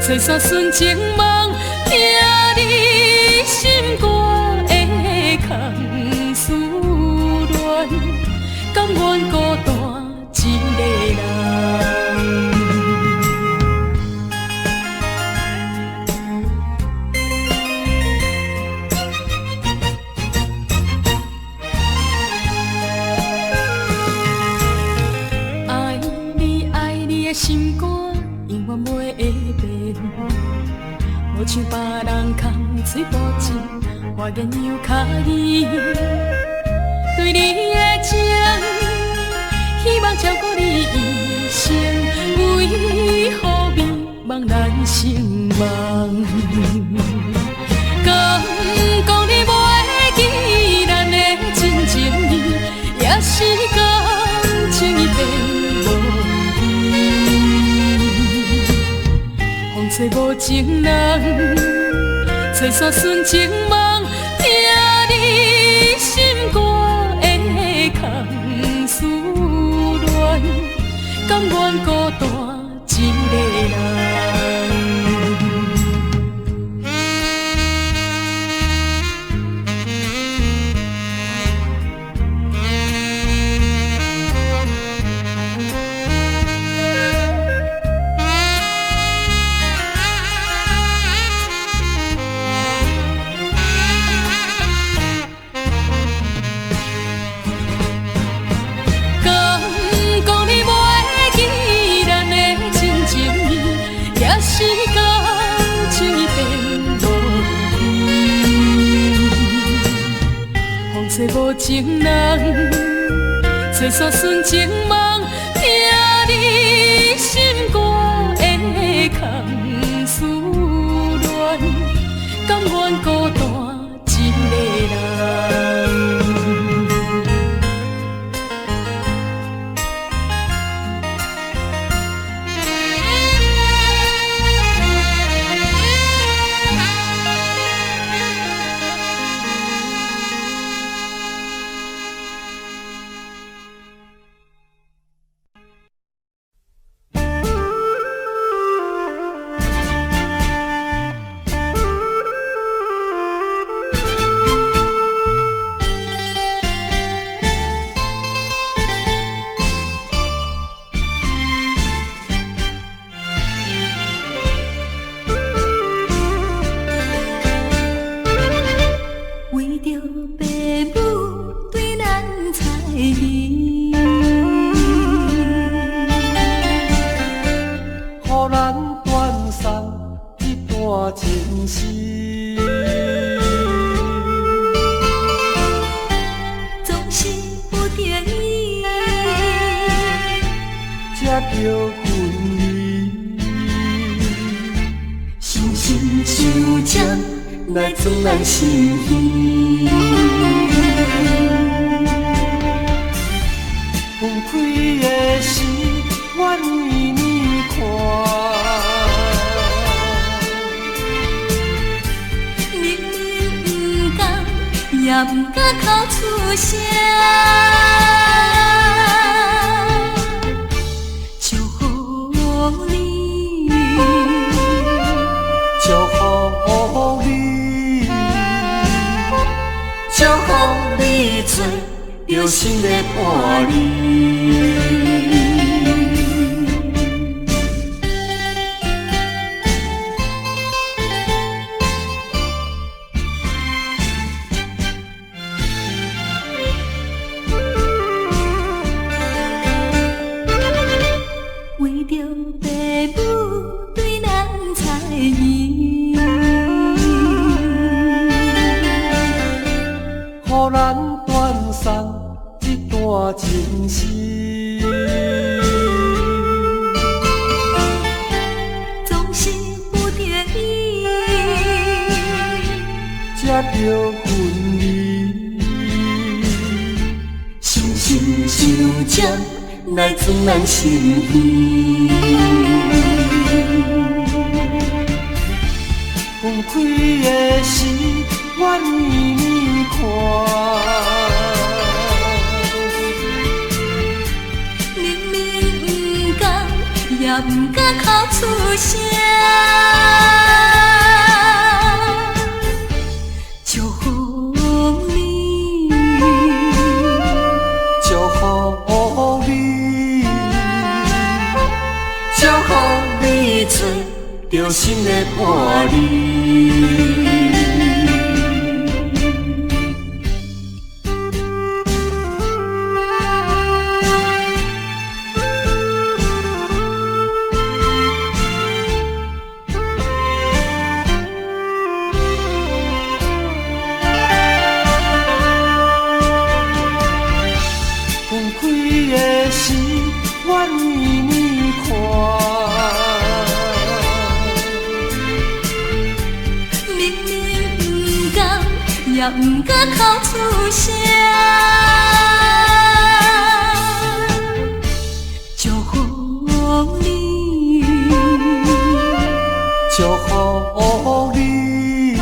找煞纯情梦，听你心肝的空思恋，甘愿孤单一个人。心肝永远袂会变，无像别人空嘴无情，我言犹卡意。对你的情，希望照顾你一生。望咱成梦。敢讲你袂记咱的真情意，也是感情已变无味。风吹无情人，吹散纯情梦，听你心肝的空思恋，甘愿孤单一个人。是感情已变无味，风吹无情人，吹散纯情梦，听你心肝的空思恋，甘愿孤单一个人。来装咱心耳，放开的心，愿为你看。明明不甘，也不敢哭出声。祝福你，祝福你。祝福你做着心的伴侣。为着爸母对咱猜疑。予咱断送一段情丝，总是不得已，才着分离。心心相接，来装咱心意。放开的心，愿为你看。明明不甘，也不敢哭出声。祝福你，祝福你，祝福你做着心的伴侣。愿为你看，毋敢哭出声。祝福你，祝福你，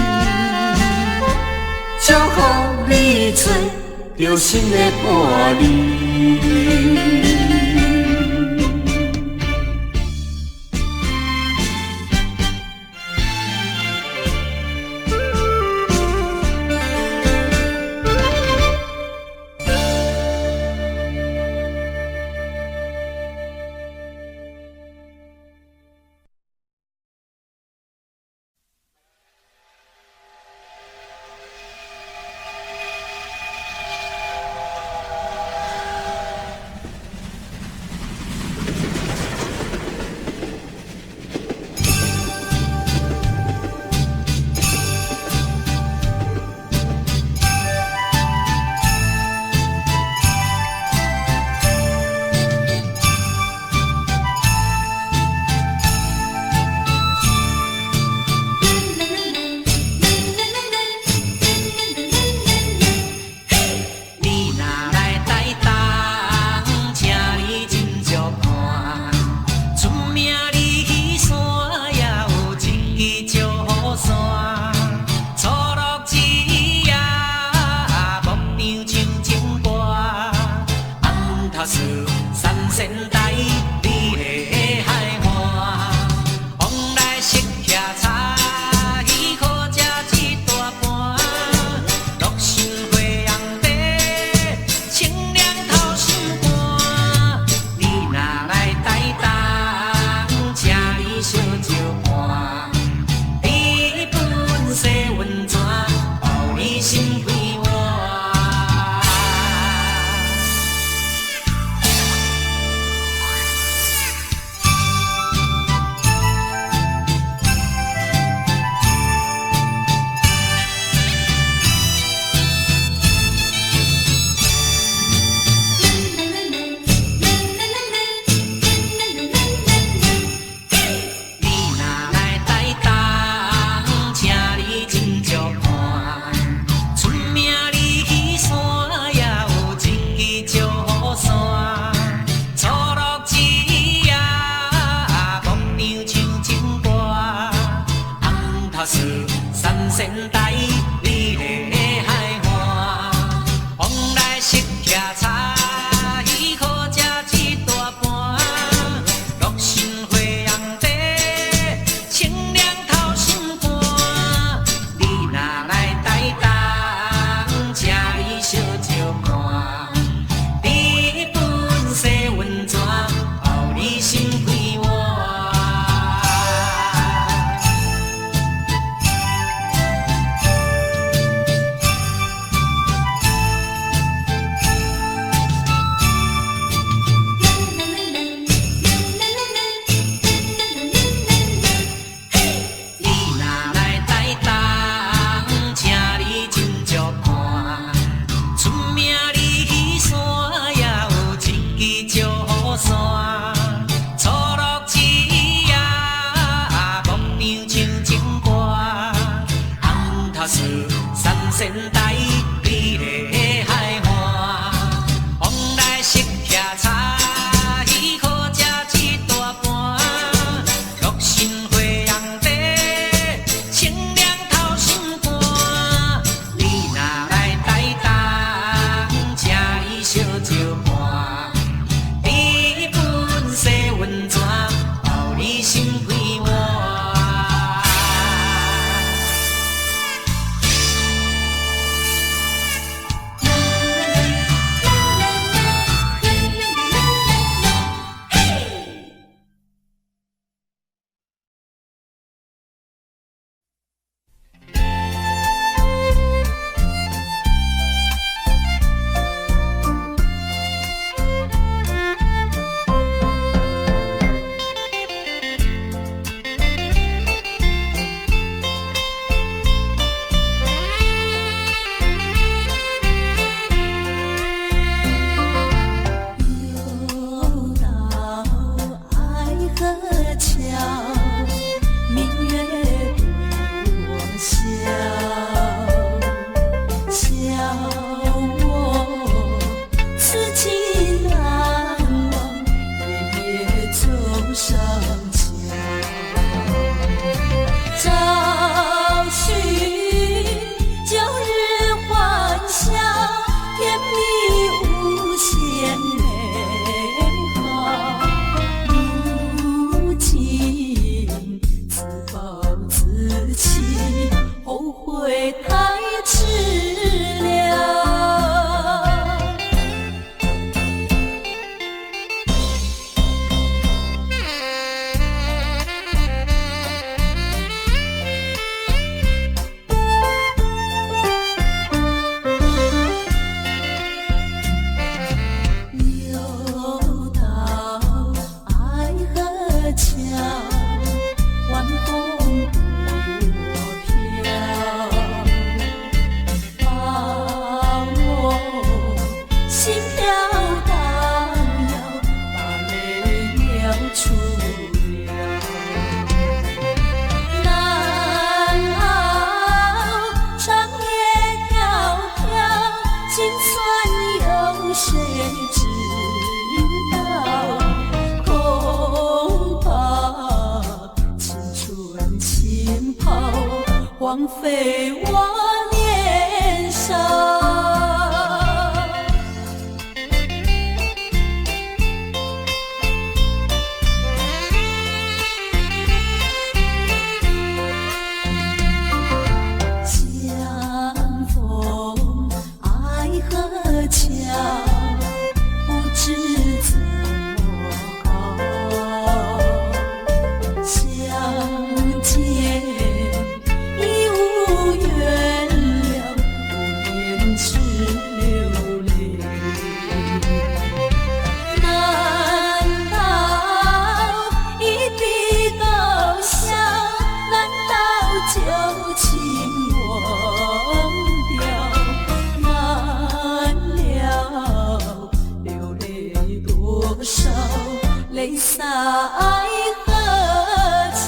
祝福你找到新的伴侣。荒废我年少。相逢爱河桥，不知怎么高。相见已无缘了，不念是流泪。难道一笔勾销？难道旧情忘掉？难了流泪多少，泪洒爱河桥。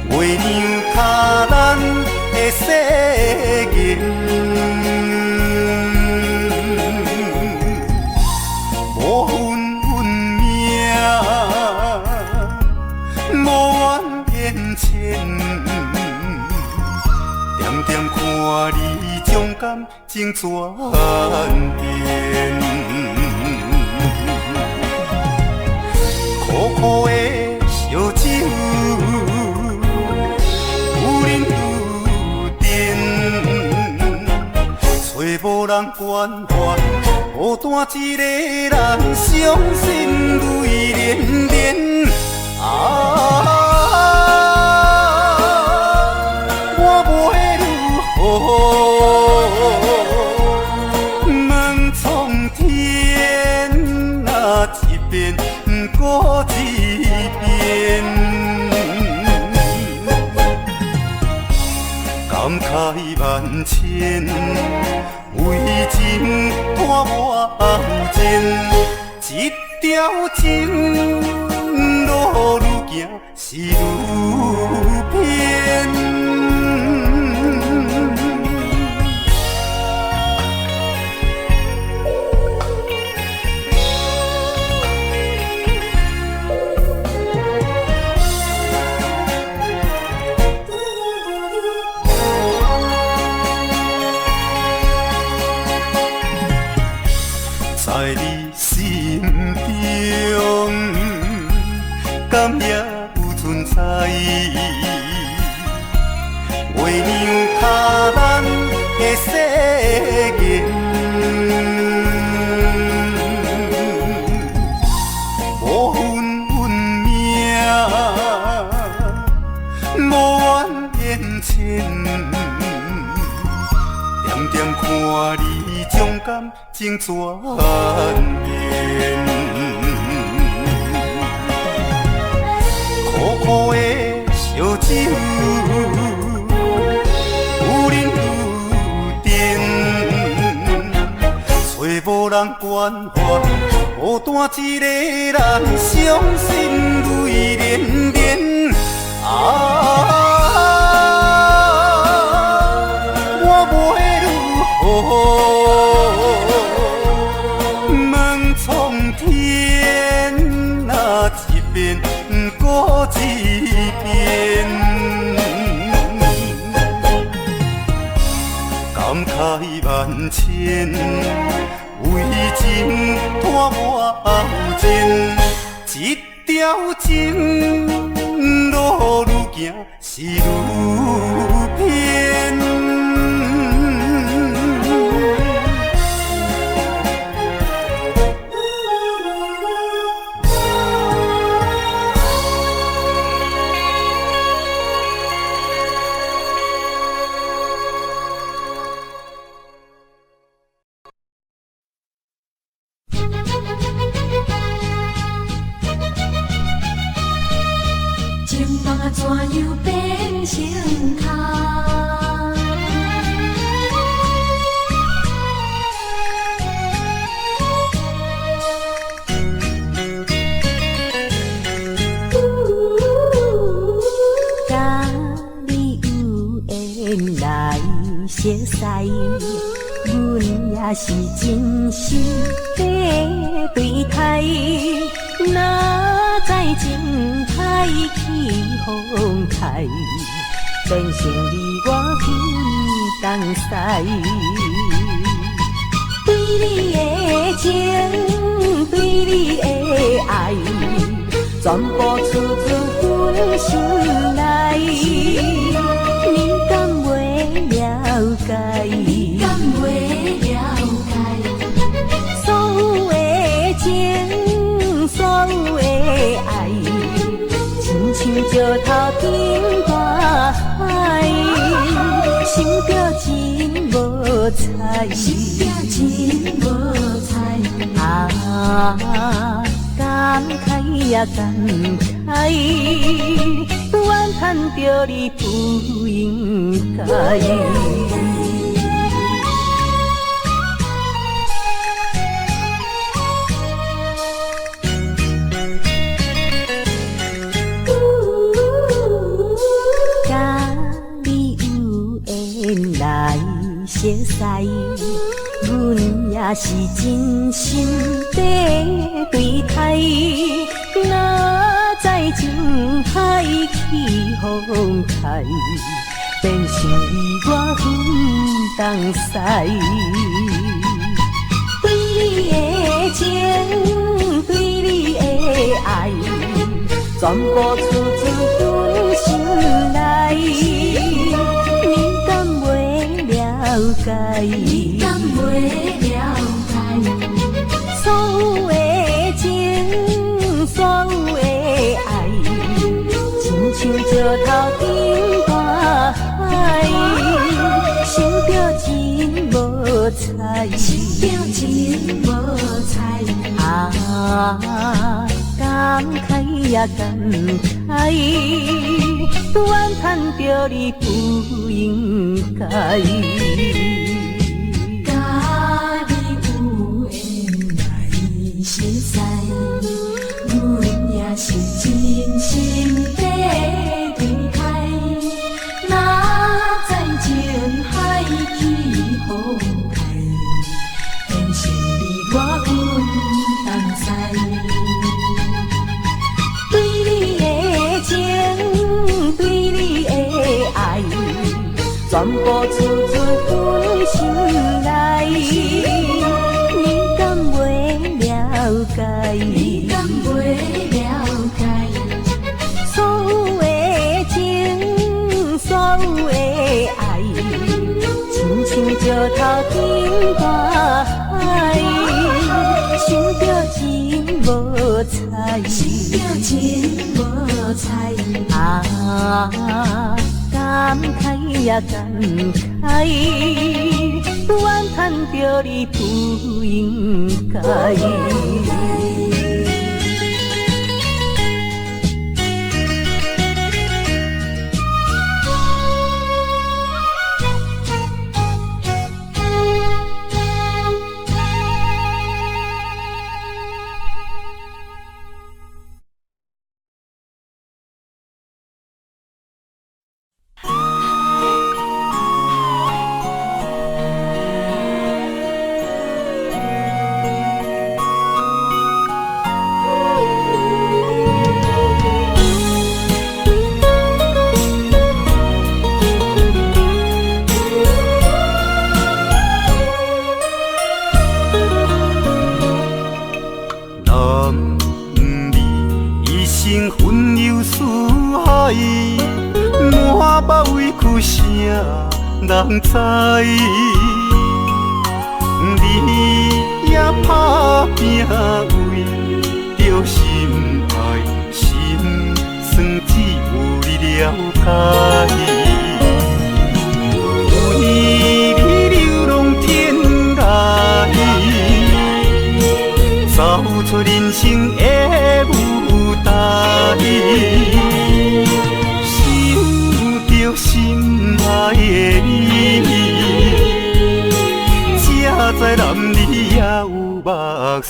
月亮脚咱的世界，无分运命，无缘缘浅，点点看你将感情转变，苦苦的烧酒。无人关怀，孤单一个人，伤心泪连连。我要如何问苍天？一遍过一遍，感慨万千。为情拖我后前，一条情路愈行是愈偏。在你心中，敢也有存在？月亮脚咱的世界，无分运命，无缘缘浅，点点看你将感情转变，苦苦的烧酒，愈饮愈甜，找无人关怀，孤单一个人，伤心泪连连。我要如何问苍天？一遍过一遍，感慨万千，为情拖我后前，一条情路愈行是愈偏。怎样变成他？甲你有缘来熟悉，阮也是真心地对待。哪知情歹去风台，变成你我分东西。对你的情，对你的爱，全部出自阮心内。你敢袂了解？你敢袂了解？所有的情，所有的爱，亲像石头顶大海，心着真无彩，心着真无彩。感慨呀感慨，怨叹着你不应该。熟悉，阮也是真心地对待。哪知情海起风台，变成你我分东西。对你的情，对你的爱，全部出自阮心内。你敢袂了解？你敢袂了解？所有的情，所有的爱，亲像石头顶大海，想着真无彩，想着真无彩。感慨也感慨，怨叹着你不应该。甲你有缘来熟悉，阮也是真心地对待。哪知情海起风台，变成你我分东西。对你的情，对你的爱，全部出自阮心内。你敢袂了解？你敢袂了解？所有的情，所有的爱，亲像石头顶大海，想着真无彩，想着真无彩。感慨也感慨，怨叹着你不应该。人知，你也打拼为着心爱，心酸只有你了解。为你流浪天涯，走出人生的舞台。心爱的你，才知男儿也有目屎。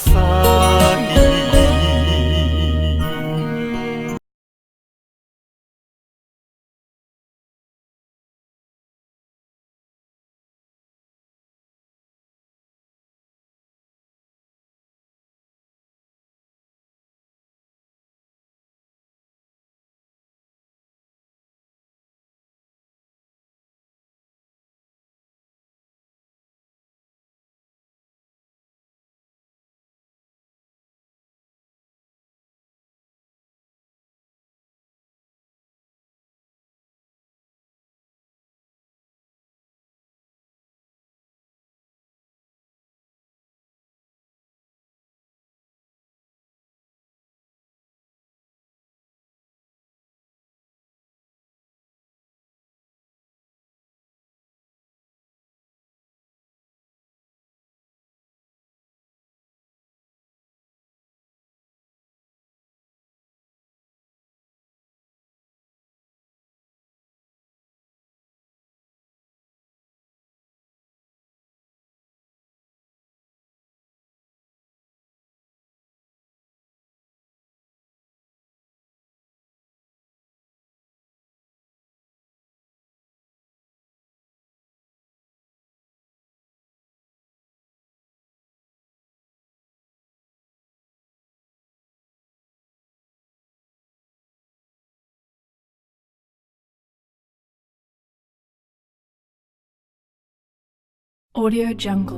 Audio Jungle.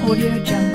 Audio Jungle.